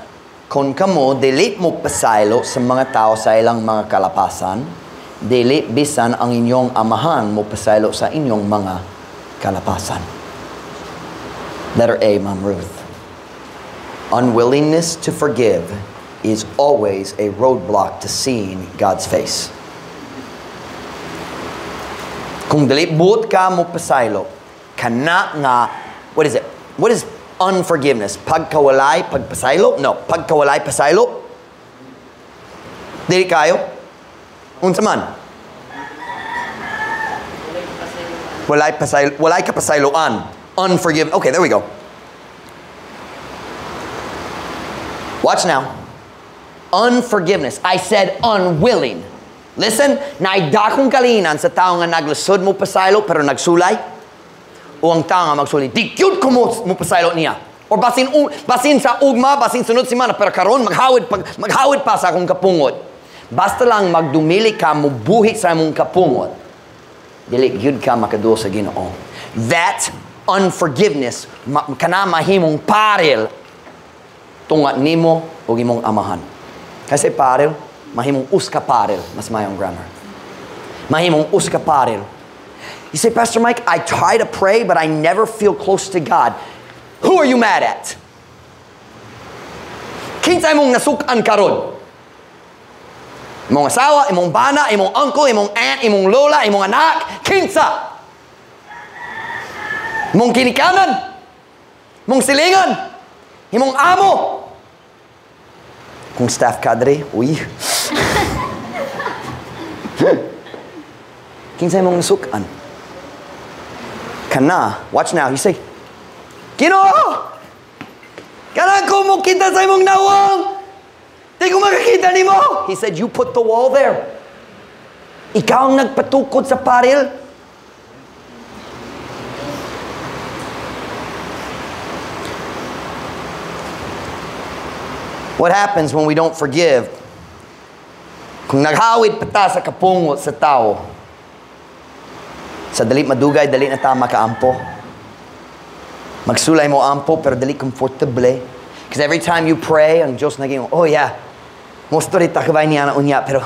Speaker 1: kung kamo dili mo pasaylo sa mga tao sa ilang mga kalapasan, dili bisan ang inyong amahan mo pasaylo sa inyong mga kalapasan. Letter A, Ma'am Ruth. Unwillingness to forgive is always a roadblock to seeing God's face. Kung dalibot ka mo pasaylo, kana nga, what is it? What is unforgiveness? Pagkawalay, pagpasaylo? No, pagkawalay, pasaylo? Dili kayo? Unsa man? Walay ka pasayloan. Unforgiven. Okay, there we go. Watch now. Unforgiveness. I said unwilling. Listen, naidakong kalinan sa tao nga naglusod mo pasaylo pero nagsulay. O ang tao nga magsulay, di cute ko mo pasaylo niya. Or basin sa ugma, basin sunod simana, pero karon maghawid pa sa akong kapungot. Basta lang magdumili ka, mubuhi sa among kapungot. Dili gyud ka makaduol sa Ginoo. That unforgiveness kana mahimong paril tunga nimo ug imong amahan. Kasi paril, Mahimong uskaparil. Mas mayong grammar. Mahimong uskaparil. You say, Pastor Mike, I try to pray, but I never feel close to God. Who are you mad at? Kinsay mong nasukan karon? Imong asawa, imong bana, imong uncle, imong aunt, imong lola, imong anak. Kinsa? Imong kinikanan? Imong silingan? Imong amo? Kung staff cadre, uy. Kinsay mong nasukan? Kana, watch now, you say, Ginoo! Kana ko mo kita sa imong nawang! Di ko makakita ni mo! He said, you put the wall there. Ikaw ang nagpatukod sa paril. What happens when we don't forgive? Kung naghawid pa ta sa kapungot sa tao, sa dali madugay, dali na ta makaampo. Magsulay mo ampo, pero dali comfortable. Because every time you pray, ang Diyos naging, oh yeah, mosto rin takabay niya na unya, pero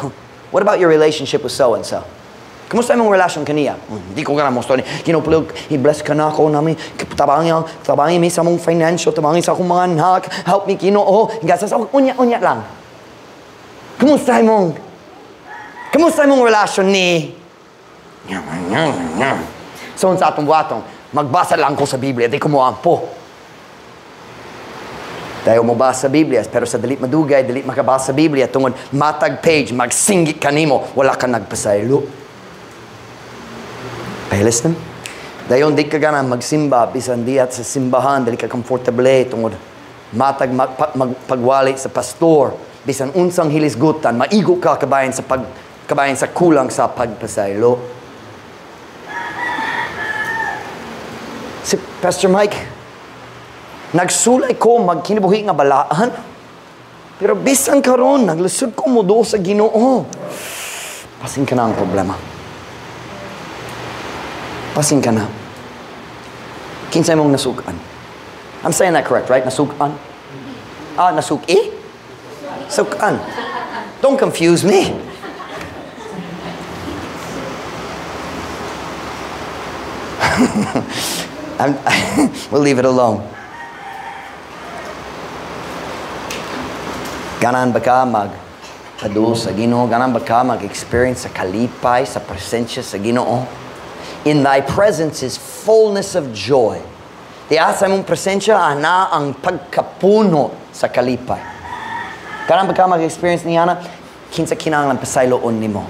Speaker 1: what about your relationship with so-and-so? Kamusta mong relasyon kaniya? Hindi ko ka na mosto rin. Kinupulog, i-bless ka na ako namin. Tabangin mi sa mong financial, tabangin sa akong mga anak, help me, Ginoo. Gasas ako, unya lang. Kamusta mong relasyon ni? So, sa atong buhatong, magbasa lang ko sa Biblia, di ko mo ampo. Dahil mo basa sa Biblia, pero sa dalit madugay, dalit makabasa sa Biblia, tungod matag page, magsinggit ka nimo, wala ka nagpasaylo. Are you listening? Dayon di ka gana magsimba, bisan di at sa simbahan, dali ka comfortable, tungod matag pagwali sa pastor, bisan unsang hilisgutan, maigo ka kabayan sa kulang sa pagpasaylo. Si Pastor Mike, nagsulay ko magkinabuhi nga balaan, pero bisan karon naglusod ko mo do sa Ginoo. Pasing ka na ang problema. Pasing ka na. Kinsay mong nasukan. I'm saying that correct, right? Nasukan? Nasuki? Sukan. Don't confuse me. We'll leave it alone. Ganan ba ka magpado sa Ginoo? Ganan ba ka mag-experience sa kalipay, sa presensya sa Ginoo? In thy presence is fullness of joy. Diya sa mong presensya, ana ang pagkapuno sa kalipay. Ganan ba ka mag-experience niya na? Kinsa kinahanglan pasayloon nimo.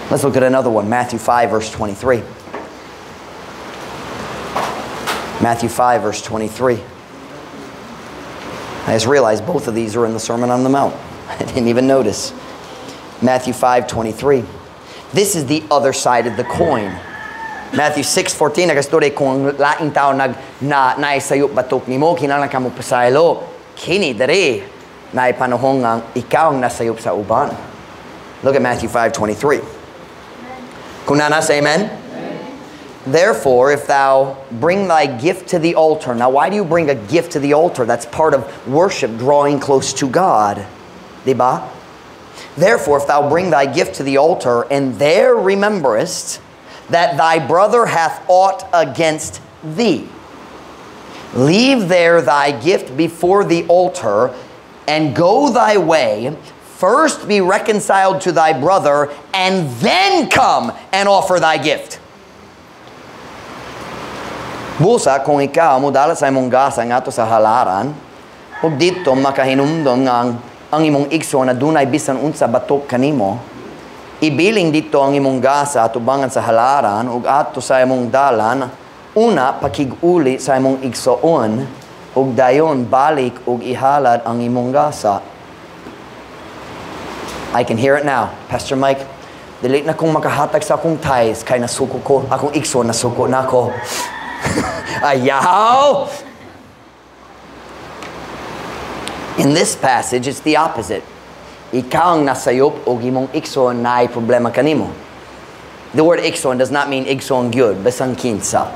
Speaker 1: Let's look at another one. Matthew 5, verse 23. Matthew 5, verse 23. I just realized both of these are in the Sermon on the Mount. I didn't even notice. Matthew 5, 23. This is the other side of the coin. Matthew 6:14, nagastore kung laing tao naisayop batok nimo, kinahanglan ka mo pasaylo. Kini dere na ipanahon nga ikaw ang nasayop sa uban. Look at Matthew 5:23. Kung nasa amen? Therefore, if thou bring thy gift to the altar. Now, why do you bring a gift to the altar? That's part of worship, drawing close to God. Diba? Therefore, if thou bring thy gift to the altar, and there rememberest that thy brother hath aught against thee, leave there thy gift before the altar, and go thy way. First be reconciled to thy brother, and then come and offer thy gift. Busa, kung ikaw mudala sa imong gasa nga to sa halaran, ug dito makahinumdom nga ang imong igso na dunay bisan unsa batok kanimo, ibiling dito ang imong gasa atubangan sa halaran ug ato sa imong dalan, una pakig-uli sa imong igsoon ug dayon balik ug ihalad ang imong gasa. I can hear it now. Pastor Mike, dili na kong makahatag sa akong tithes kay nasuko ko, akong igso nasuko na ko. Ayaw! In this passage, it's the opposite. Ikaw ang nasayop o imong ikson na ay problema kanimo. The word ikson does not mean ikson gyud, basang kinsa.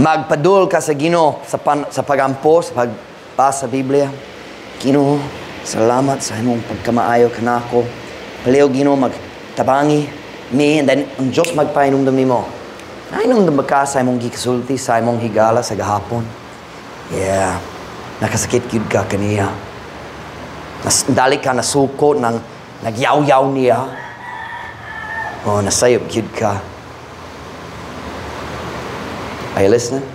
Speaker 1: Magpadul ka sa Ginoo sa pagampo, sa pagbasa sa Biblia. Ginoo, salamat sa imong pagkamaayo kanako. Palihog Ginoo magtabangi me, and then ang Diyos magpainumdum nimo. Nainumdum ba ka sa imong gikasulti, sa imong higala sa gahapon? Yeah. Nakasakit gyud ka kaniya. Dali ka nasuko ng nagyaw-yaw niya. Oh, nasayop gyud ka. Are you listening?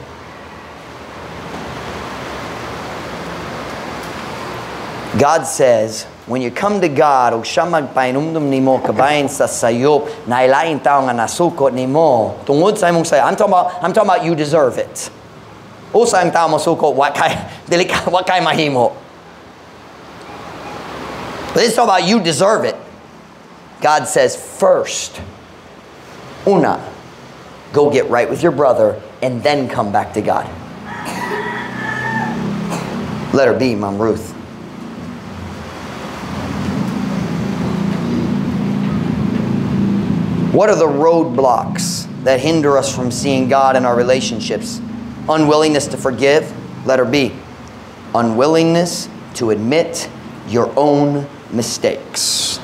Speaker 1: God says, when you come to God, og siya magpainumdum nimo kabayan sa sayop, na ilaing tao nga nasukot nimo, tungod sa imong sayop. I'm talking about you deserve it. Usa ang tao mo sukot, what kay mahimo. But it's talking about you deserve it. God says, first, una, go get right with your brother, and then come back to God. Let her be, Mom Ruth. What are the roadblocks that hinder us from seeing God in our relationships? Unwillingness to forgive, letter B. Unwillingness to admit your own mistakes.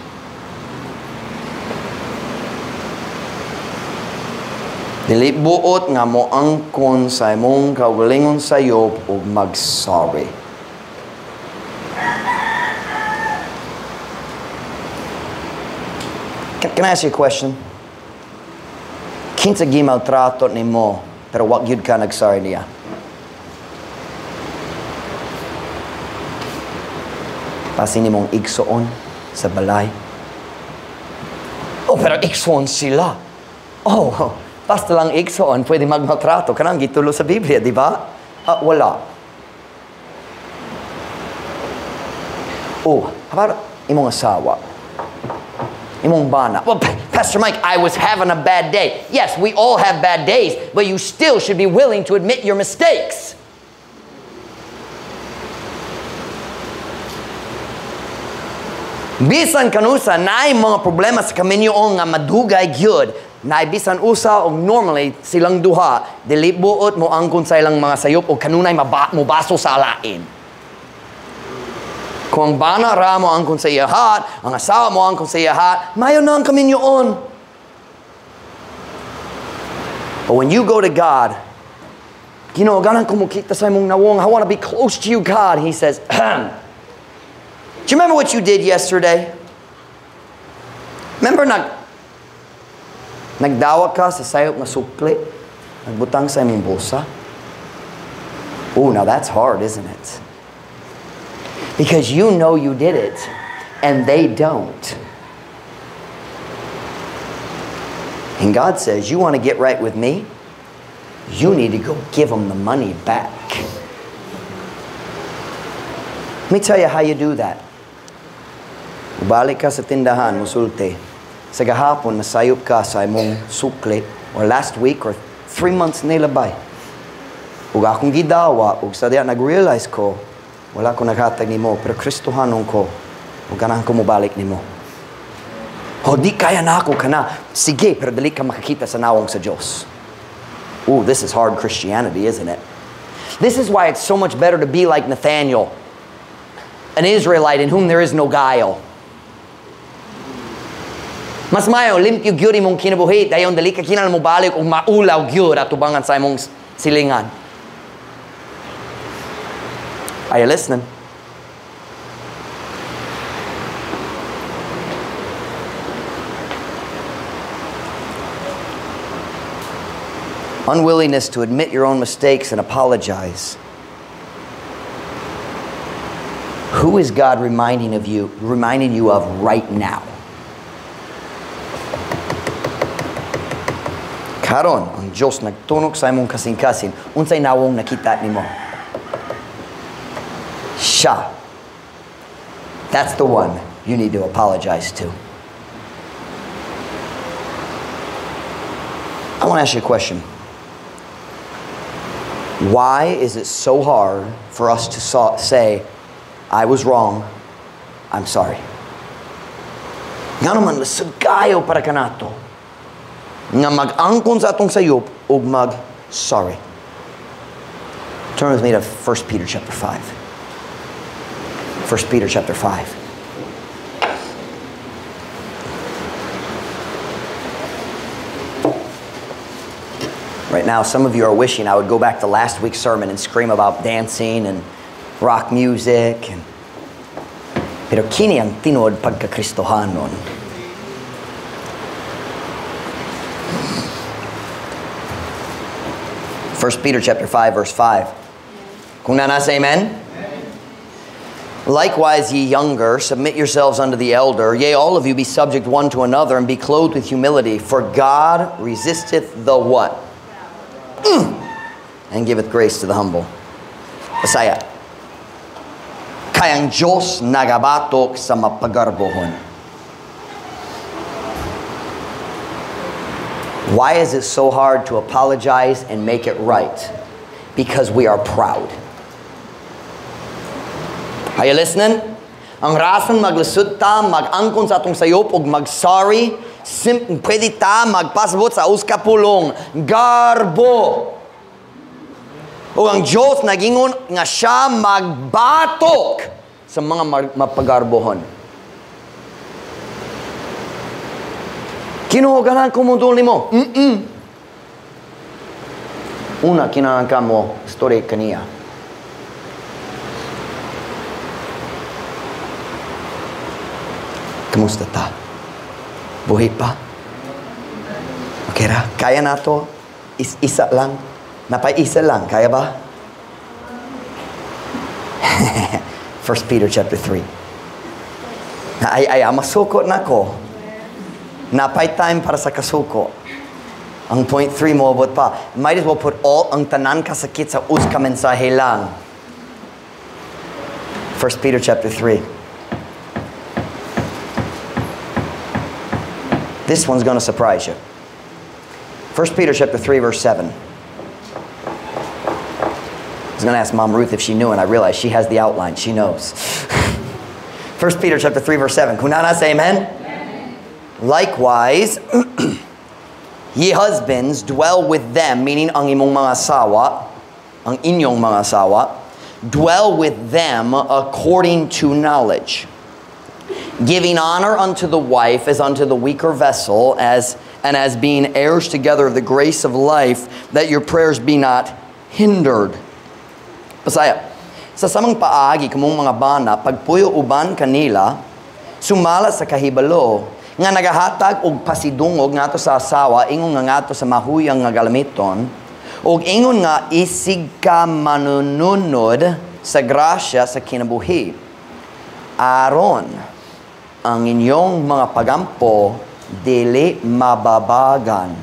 Speaker 1: Dili buot nga mo angkon sa imong kaugalingon sayop ug mag-sorry. Can I ask you a question? Kinsa gimaltrato nimo pero wa gyud ka nag-sorry niya? Pasin nimong igsoon sa balay. Oh, pero igsoon sila. Oh, basta lang igsoon, pwede magmaltrato. Kanang gitulo sa Biblia, di ba? Wala. Oh, about imong asawa? Imong bana? Well, Pastor Mike, I was having a bad day. Yes, we all have bad days, but you still should be willing to admit your mistakes. Bisan kanusa naay mga problema sa kaminyoon nga madugay gyud, naay bisan usa og normally silang duha dili buot mo angkon sa ilang mga sayop og kanunay mobaso sa alain. Kung ang bana ra mo angkon sa iyahat, ang asawa mo angkon sa iyahat, mayo na ang kaminyoon. But when you go to God, Ginoo, ganang kumukita sa imong nawong, I want to be close to you, God. He says, do you remember what you did yesterday? Remember nagdawa ka sa sayop na sukli? Nagbutang sa imong bulsa? Oh, now that's hard, isn't it? Because you know you did it, and they don't. And God says, you want to get right with me? You need to go give them the money back. Let me tell you how you do that. Balik ka sa tindahan, musulti. Sa gahapon, nasayop ka sa imong sukli, or last week, or 3 months nilabay. Ug akong gidawa, ug sa diya nag-realize ko, wala ko naghatag nimo, pero Kristohanon ko, ug ganahan ko mobalik nimo. O di kaya na ako kana. Sige, pero dali ka makakita sa nawong sa Diyos. Ooh, this is hard Christianity, isn't it? This is why it's so much better to be like Nathaniel, an Israelite in whom there is no guile. Mas mayo, limpyo gyud imong kinabuhi, dayon dali ka kinahanglan mo balik ug maulaw gyud atubangan sa imong silingan. Are you listening? Unwillingness to admit your own mistakes and apologize. Who is God reminding you of right now? Karon, ang Diyos nagtunog sa imong kasing-kasing, unsay nawong nakita nimo? Siya. That's the one you need to apologize to. I want to ask you a question. Why is it so hard for us to say, I was wrong, I'm sorry? Nga naman, nasagayo para kanato nga mag-angkon sa atong sayop ug mag-sorry. Turn with me to 1 Peter chapter 5. 1 Peter chapter 5. Right now, some of you are wishing I would go back to last week's sermon and scream about dancing and rock music. Pero kini ang tinod pagka-Kristohanon. First Peter chapter 5, verse 5. Kung nanasa, amen? Likewise, ye younger, submit yourselves unto the elder. Yea, all of you be subject one to another, and be clothed with humility. For God resisteth the what? And giveth grace to the humble. Pasaya. Kayang Diyos nagabatok sa mapagarbohon. Why is it so hard to apologize and make it right? Because we are proud. Are you listening? Ang rason maglusod ta, mag-angkon sa atong sayop, ug mag-sorry, pwede ta magpasabot sa uskapulong garbo. O ang Diyos nagingon nga siya magbatok sa mga mapagarbohon. Kinuhuganan ko mo doon mo. Una, kinahanglan ka mo, story kaniya. Kamusta ta? Buhay pa? Okay ra? Kaya na to? Isa lang? Napay-isa lang? Kaya ba? 1 Peter chapter 3. Masuko na ko. Napay time para sa kasuko. Ang point 3 mo abot pa. Might as well put all ang tanan kasakit sa uska mensahe lang. 1 Peter chapter 3. This one's going to surprise you. 1 Peter chapter 3 verse 7. I was going to ask Mom Ruth if she knew, and I realized she has the outline. She knows. 1 Peter chapter 3 verse 7. Kunana say amen? Amen. Likewise, ye husbands, dwell with them, meaning ang imong mga asawa, ang inyong mga asawa, dwell with them according to knowledge, giving honor unto the wife as unto the weaker vessel, as being heirs together of the grace of life, that your prayers be not hindered. Pasaya, sa samang paagi kamong mga bana, pagpuyo uban kanila, sumala sa kahibalo, nga nagahatag og pasidungog ngato sa asawa, ingon nga ngato sa mahuyang nga galamiton, og ingon nga isig ka manununod sa grasya sa kinabuhi. Aron ang inyong mga pagampo dili mababagan.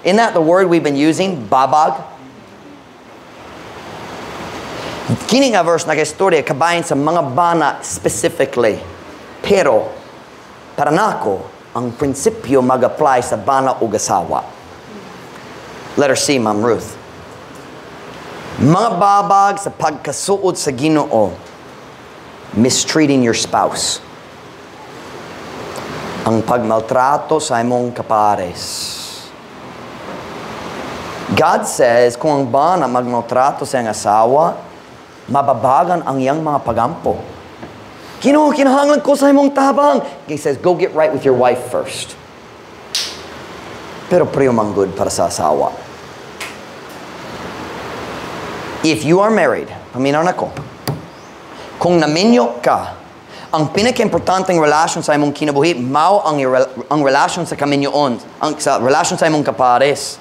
Speaker 1: Isn't that the word we've been using? Babag? Kini nga verse nag-istorya kabayan sa mga bana specifically. Pero, para nako, ang prinsipyo mag-apply sa bana o asawa. Letter C, Ma'am Ruth. Mga babag sa pagkasuod sa Ginoo, mistreating your spouse. Ang pagmaltrato sa imong kapares. God says, kung ang bana magmaltrato sa iyang asawa, mababagan ang iyang mga pagampo. Kinahanglan ko sa imong tabang. He says, go get right with your wife first. Pero priyo mang good para sa asawa. If you are married, paminaw na ko, kung naminyo ka, ang pinaka-importanteng relasyon sa imong kinabuhi, mao ang relasyon sa kaminyoon, sa relasyon sa imong kapares.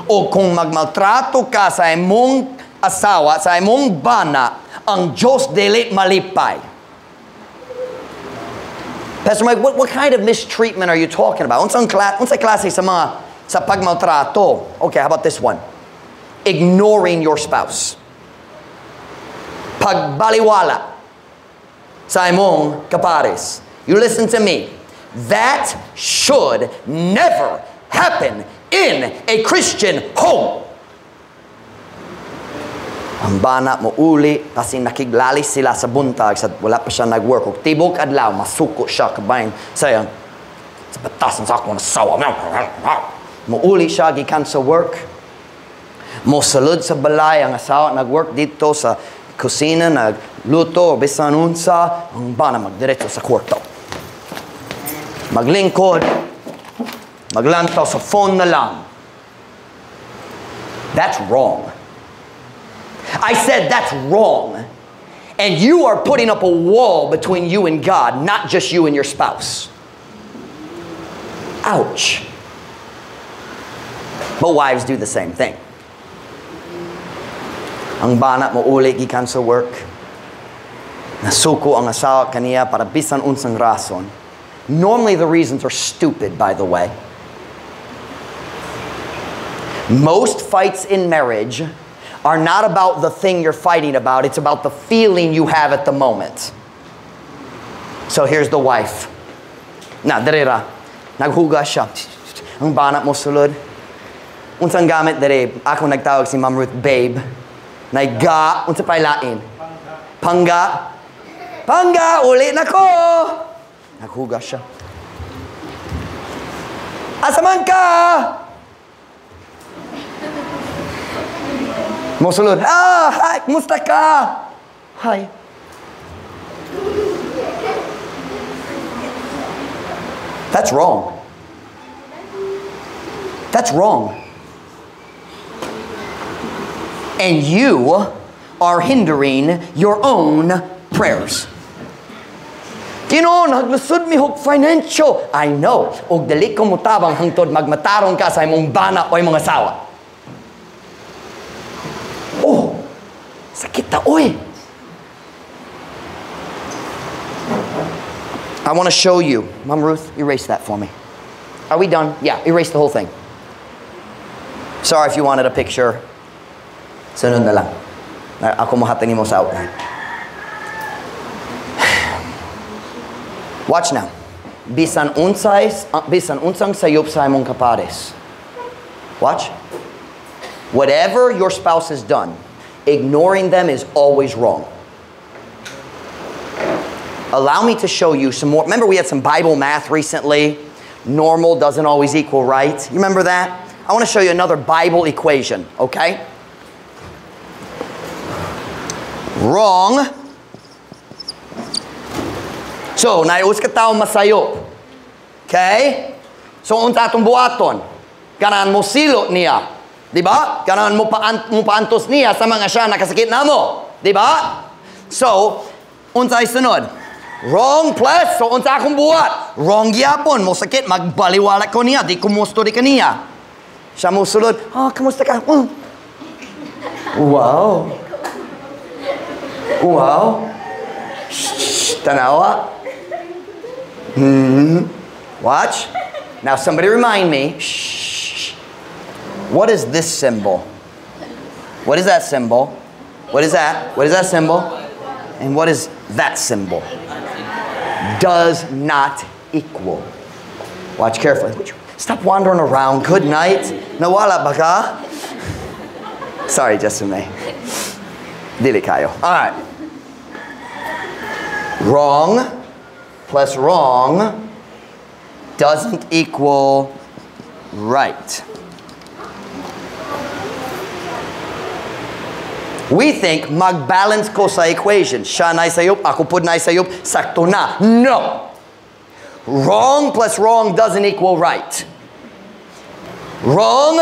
Speaker 1: O kung magmaltrato ka sa imong asawa, sa imong bana, ang Diyos dili malipay. Pastor Mike, what kind of mistreatment are you talking about? Unsay klase sa pagmaltrato? Okay, how about this one? Ignoring your spouse. Pagbaliwala sa imong kapares. You listen to me. That should never happen in a Christian home. Ang bana mo uli kasi nakiglali sila sa buntag sa wala pa siya nag-work. Kung tibok adlaw, masuko siya kabayan. Sayang, sa batasan sa akong nasawa. Mo uli siya, gikan sa work. Mosulod sa balay ang asawa, nag-work dito sa kusina, nagluto, bisan unsa, ang bana magdiretso sa kwarto. Maglingkod, maglantaw sa phone na lang. That's wrong. I said that's wrong. And you are putting up a wall between you and God, not just you and your spouse. Ouch. But wives do the same thing. Ang bana mo uli gikan sa work. Nasuko ang asawa kaniya para bisan unsang rason. Normally the reasons are stupid, by the way. Most fights in marriage are not about the thing you're fighting about. It's about the feeling you have at the moment. So here's the wife. Na, darira. Naghugas siya. Ang bana mo sulod. Unsang gamit dere. Ako nagtawag si Ma'am Ruth, babe. Naiga. Unsa pa'y lain? Pangga. Pangga, uli na ko. Naghugas siya. Asaman ka? Mosulod. Hi, kumusta ka? Hi. That's wrong. That's wrong. And you are hindering your own prayers. Ginoo, naglusod mi hog financial. I know. Og dali ko mutabang hangtod magmatarong ka sa imong bana o imong asawa. Oh, sakit ta, oy. I want to show you. Mom Ruth, erase that for me. Are we done? Yeah, erase the whole thing. Sorry if you wanted a picture. Sunod na lang. Ako mahatangin mo sa outline. Watch now. Bisan unsang sayop sa imong kapares. Watch. Whatever your spouse has done, ignoring them is always wrong. Allow me to show you some more. Remember we had some Bible math recently. Normal doesn't always equal right. You remember that? I want to show you another Bible equation, okay? Wrong. So, naius ka tao masayop. Okay? So, unta atong buhaton. Kanaan mo silot niya. Diba? Kanaan mo paantos niya sa mga siya nakasakit na mo. Diba? So, unsay sunod? Wrong plus. So, unsa akong buhat? Wrong gyapon. Mo sakit, magbaliwala ko niya. Di kumusto di kaniya. Siya mo sulod. Oh, kamusta ka? Wow. Wow. Shh, tanawa. Watch. Now, somebody remind me. Shh. What is this symbol? What is that symbol? What is that? What is that symbol? And what is that symbol? Does not equal. Watch carefully. Stop wandering around. Good night. Nawala ba ka? Sorry, Justin May. Dili kayo. All right. Wrong plus wrong doesn't equal right. We think mag-balance ko sa equation. Siya na sayop, ako pud na sayop, sakto na. No. Wrong plus wrong doesn't equal right. Wrong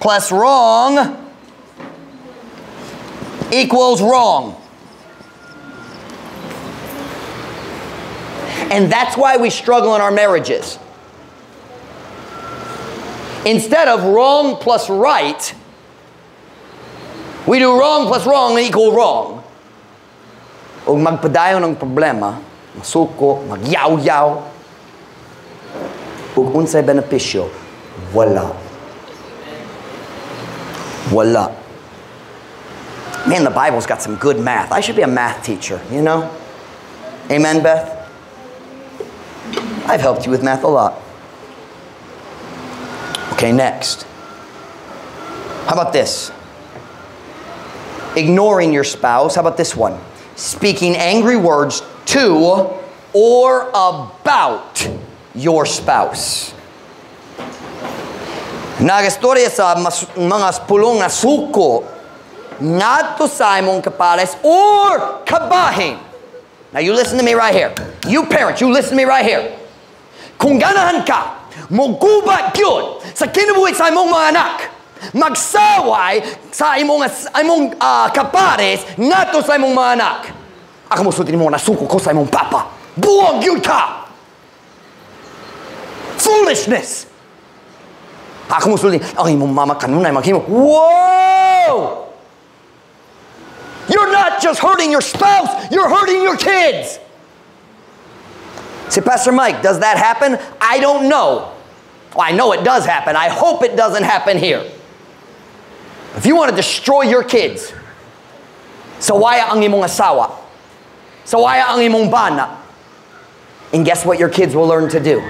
Speaker 1: plus wrong equals wrong. And that's why we struggle in our marriages. Instead of wrong plus right, we do wrong plus wrong equal wrong. O magpadayon ng problema, masuko, magyaw-yaw, ug unsay benepisyo, wala. Wala. Man, the Bible's got some good math. I should be a math teacher, you know? Amen, Beth? I've helped you with math a lot. Okay, next. How about this? Ignoring your spouse. How about this one? Speaking angry words to or about your spouse. Nagastorya sa mga pulong na suko ngadto sa imong kapares or kabahin. Now you listen to me right here. You parents, you listen to me right here. Kung ganahan ka, mogubat yun sa kinabuhi sa imong mga anak, magsaway sa imong kapares ngadto sa imong mga anak. Ako mo sultin mo na suko ko sa imong papa. Buwag yun ka! Foolishness! Ako mo sultin, ang imong mama kanunay maghimo. Whoa! You're not just hurting your spouse, you're hurting your kids. Say, Pastor Mike, does that happen? I don't know. Well, I know it does happen. I hope it doesn't happen here. If you want to destroy your kids, sawaya ang imong asawa, sawaya ang imong bana, and guess what your kids will learn to do?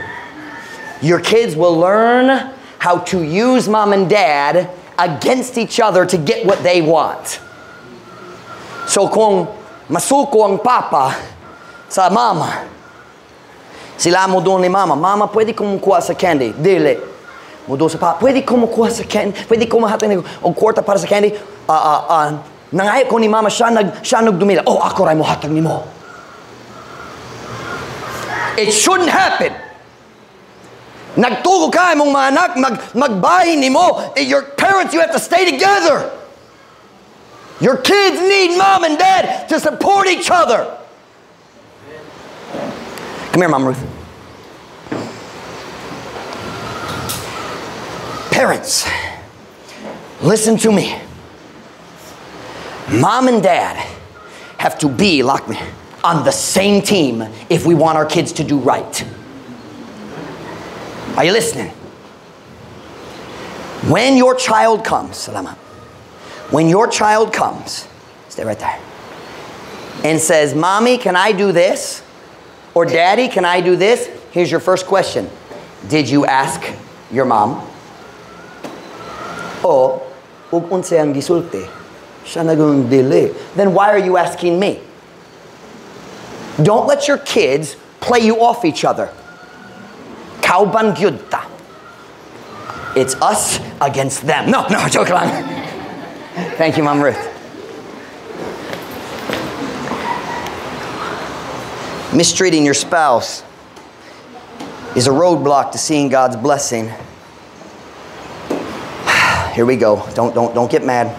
Speaker 1: Your kids will learn how to use mom and dad against each other to get what they want. So kung masuko ang papa sa mama, sila mo doon ni mama, mama, pwede kumukuha sa candy? Dili. Mo doon sa papa, pwede kumukuha sa candy? Pwede kumuhatag ng kwarta para sa candy? Nangayap ko ni mama, siya nagdumila. Oh, ako rin mo hatag ni mo. It shouldn't happen. Nagtugo ka mong mga anak, magbahin ni mo. Your parents, you have to stay together. Your kids need mom and dad to support each other. Come here, Mom Ruth. Parents, listen to me. Mom and dad have to be, like me, on the same team if we want our kids to do right. Are you listening? When your child comes, salamat. When your child comes, stay right there, and says, Mommy, can I do this? Or Daddy, can I do this? Here's your first question. Did you ask your mom? O, ug unsa ang gisulti? Siya nagung dili. Then why are you asking me? Don't let your kids play you off each other. Kauban gyud ta. It's us against them. No, joke lang. Thank you, Mom Ruth. Mistreating your spouse is a roadblock to seeing God's blessing. Here we go. Don't get mad.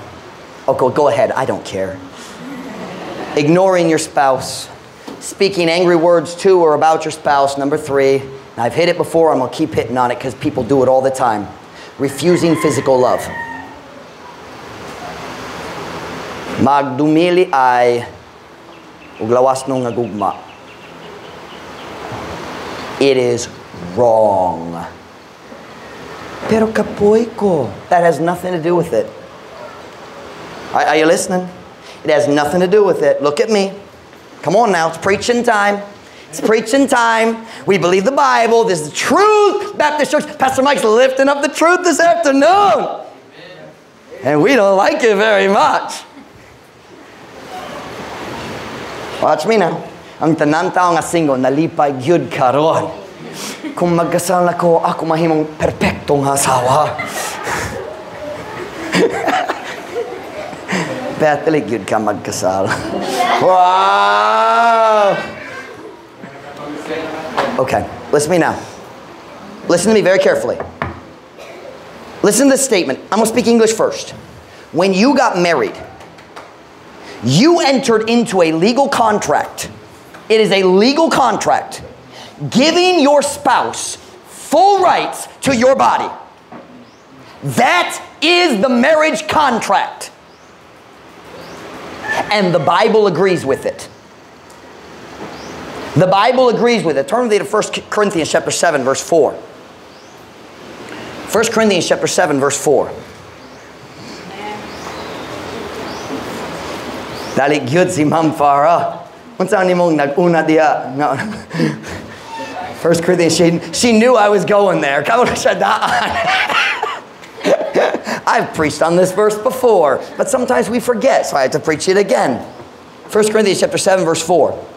Speaker 1: Oh, go ahead. I don't care. Ignoring your spouse. Speaking angry words to or about your spouse. Number 3. Now, I've hit it before. I'm going to keep hitting on it because people do it all the time. Refusing physical love. Magdumili ay uglawas nung nagugma. It is wrong. Pero kapoy ko. That has nothing to do with it. Are you listening? It has nothing to do with it. Look at me. Come on now. It's preaching time. It's preaching time. We believe the Bible. This is the truth. Baptist Church. Pastor Mike's lifting up the truth this afternoon. And we don't like it very much. Watch me now. Ang tanan tao nga single, nalipay gyud karon. Kung magkasal na ko, ako mahimong perpektong asawa. Petalik gyud ka magkasal. Wow! Okay, listen to me now. Listen to me very carefully. Listen to this statement. I'm going to speak English first. When you got married, you entered into a legal contract. It is a legal contract giving your spouse full rights to your body. That is the marriage contract. And the Bible agrees with it. The Bible agrees with it. Turn with me to 1 Corinthians chapter 7, verse 4. 1 Corinthians chapter 7, verse 4. Dali gyud si Ma'am Farah. Unsa ni mong nag-una diya? 1 Corinthians, she knew I was going there. I've preached on this verse before, but sometimes we forget, so I have to preach it again. 1 Corinthians chapter 7, verse 4.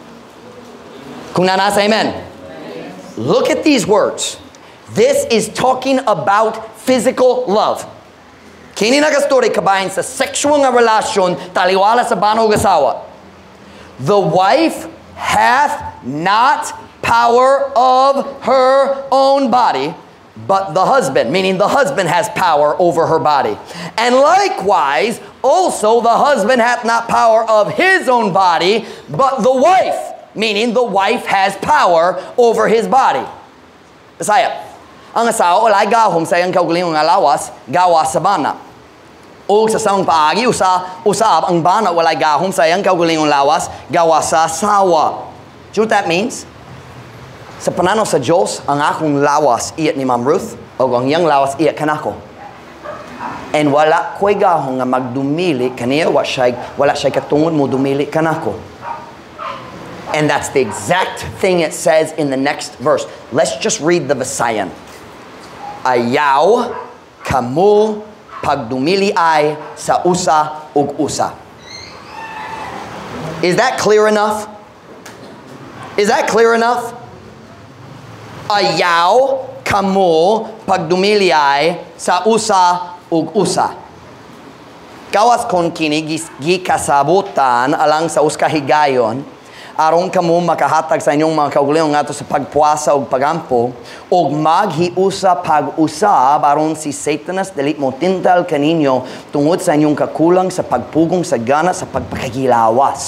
Speaker 1: Kung nanasa, amen. Look at these words. This is talking about physical love. Kini nagastory kabayan sa sexual nga relasyon taliwala sa bana o asawa. The wife hath not power of her own body, but the husband, meaning the husband has power over her body. And likewise, also the husband hath not power of his own body, but the wife, meaning the wife has power over his body. Saya, ang asawa walay gahom sa iyang kaugalingong alawas, gawas sa bana. O sa samang paagi, usab ang bana walay gahom sa iyang kaugalingong lawas, gawas sa asawa. Do you know what that means? Sa pananaw sa Diyos, ang akong lawas iyat ni Ma'am Ruth, o ang iyang lawas iyat kanako. And wala ko'y gahong nga magdumili kaniya, wala siya katungod mo dumili kanako. And that's the exact thing it says in the next verse. Let's just read the Visayan. Ayaw kamu pagdumili ay sa usa ug usa. Is that clear enough? Is that clear enough? Ayaw kamu pagdumili ay sa usa ug usa. Kawas kon kini gikasabutan alang sa uskahigayon aron kamo makahatag sa inyong mga kaugalingong ngadto sa pagpuasa ug pagampo ug maghiusa pag-usab aron si Satanas dili mo tintal kaninyo tungod sa inyong kakulang sa pagpugong sa gana sa pagpakagilawas.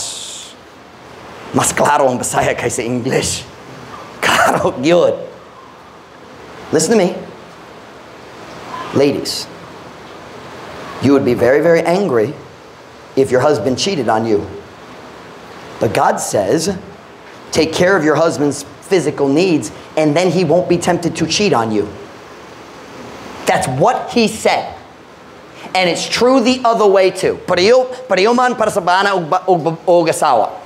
Speaker 1: Mas klaro ang Bisaya kaysa English. Klaro gyud. Listen to me. Ladies, you would be very, very angry if your husband cheated on you. But God says, take care of your husband's physical needs, and then he won't be tempted to cheat on you. That's what he said. And it's true the other way too. Pareho man para sa bana o asawa.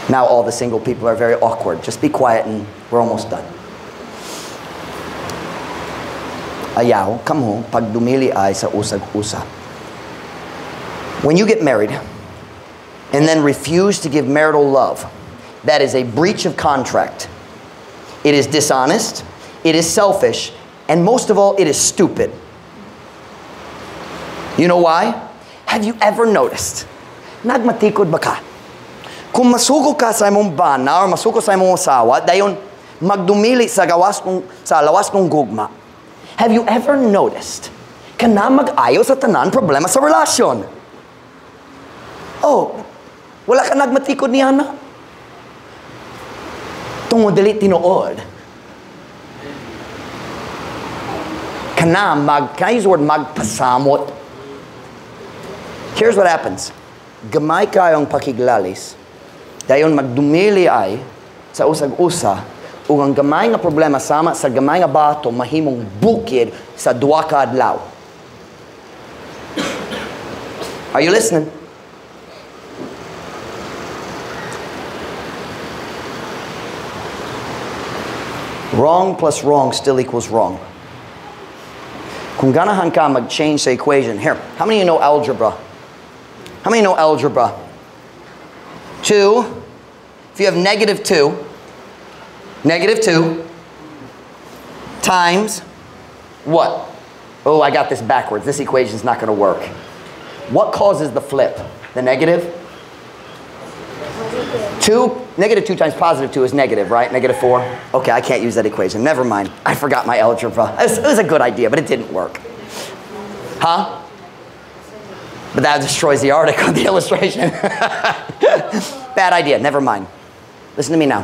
Speaker 1: Now all the single people are very awkward. Just be quiet and we're almost done. Ayaw, kamo, pagdumili ay sa usag-usa. When you get married and then refuse to give marital love, that is a breach of contract. It is dishonest, it is selfish, and most of all, it is stupid. You know why? Have you ever noticed? Nagmatikod ba ka? Kung masuko ka sa imong bana or masuko sa imong asawa, dayon magdumili sa lawas kong gugma. Have you ever noticed? Kana mag-ayo sa tanan problema sa relasyon. Oh, wala ka nagmatikod niya na? Tungod dili tinuod. Can I use the word magpasamot? Here's what happens. Gamay kayong pakiglalis, dayon magdumili ay sa usag-usa, ug ang gamay nga problema sama sa gamay nga bato mahimong bukid sa duwa ka adlaw. Are you listening? Wrong plus wrong still equals wrong. Kung ganahan ka mag-change sa equation. Here, how many of you know algebra? How many know algebra? 2. If you have -2 times what? Oh, I got this backwards. This equation's not going to work. What causes the flip? The negative? 2? -2 times +2 is negative, right? -4? Okay, I can't use that equation. Never mind. I forgot my algebra. It was a good idea, but it didn't work. Huh? But that destroys the article, the illustration. Bad idea. Never mind. Listen to me now.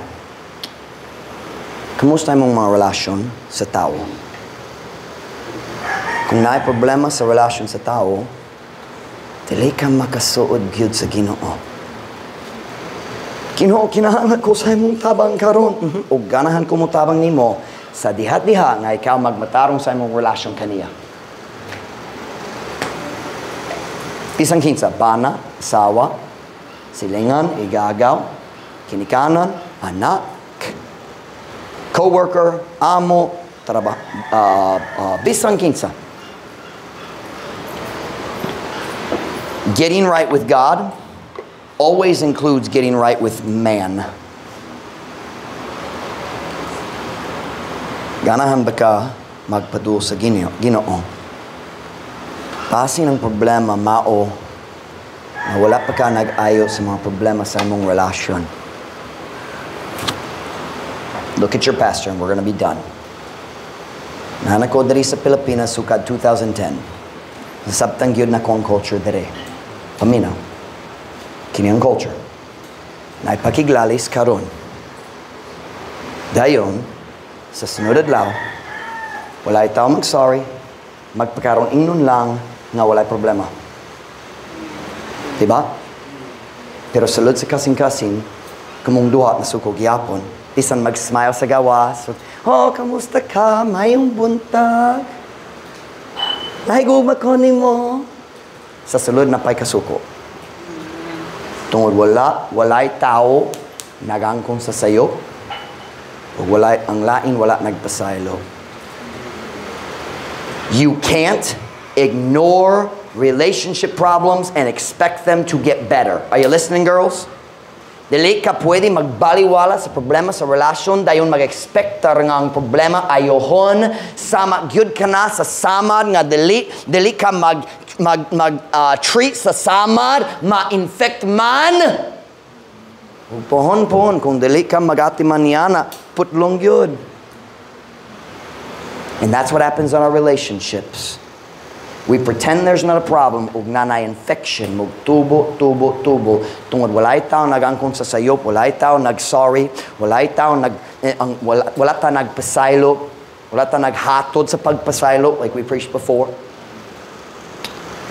Speaker 1: Kumusta imong mga relasyon sa tao? Kung naay problema sa relasyon sa tao, dili ka makasuod gyud sa Ginoo. Ginoo, kinahanglan ko sa imong tabang karon. O ganahan ko mo tabang nimo sa diha-diha nga ikaw magmatarong sa imong relasyon kaniya. Isang kinsa, bana, asawa, silingan, igagaw, kinikanan, anak, co-worker, amo, bisang kinsa. Getting right with God always includes getting right with man. Ganahan ba ka magpadu sa Ginoo? Pasin ang problema, mao, na wala pa ka nag-ayo sa mga problema sa imong relasyon. Look at your pastor and we're gonna be done. Nahanak ko diri sa Pilipinas, sukad 2010. Nasabtang yun na kong culture diri. Paminaw. Kini ang culture. Naipakiglalis karon. Dayon, sa sunod adlaw, wala itaw mag-sorry, magpakaroon ingnon lang nga walay problema. Diba? Pero sulod sa kasing-kasing, kumong duha na suko gyapon, bisan mag-smile sa gawas, oh, kamusta ka? Mayong buntag. Nahigugma ko nimo. Sa sulod na pa'y kasuko. Tungod walay tao nagangkon sa sayo, o walay ang lain wala nagpasaylo. You can't ignore relationship problems and expect them to get better. Are you listening, girls? Dili ka pwede magbaliwala sa problema sa relasyon dayon mag-expectar nga ang problema ayohon sama gyud ka na sa samad nga dili ka treat sa samad ma-infect man. Ug pohon kung dili ka magati man yana putlong gyud. And that's what happens in our relationships. We pretend there's not a problem ug nanay infection mug tubo. Tungod walay tawo nagangkon sa sayop, walay tawo nag-sorry, walay tawo wala ta nagpasaylo, wala ta naghatod sa pagpasaylo like we preached before.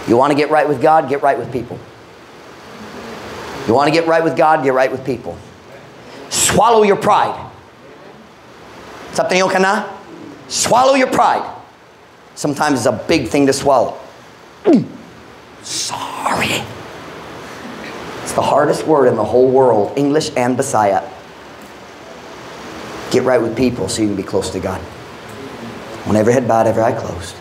Speaker 1: You want to get right with God, get right with people. You want to get right with God, get right with people. Swallow your pride. Something you can swallow your pride. Sometimes it's a big thing to swallow. Sorry. It's the hardest word in the whole world, English and Bisaya. Get right with people so you can be close to God. When every head bowed, every eye closed.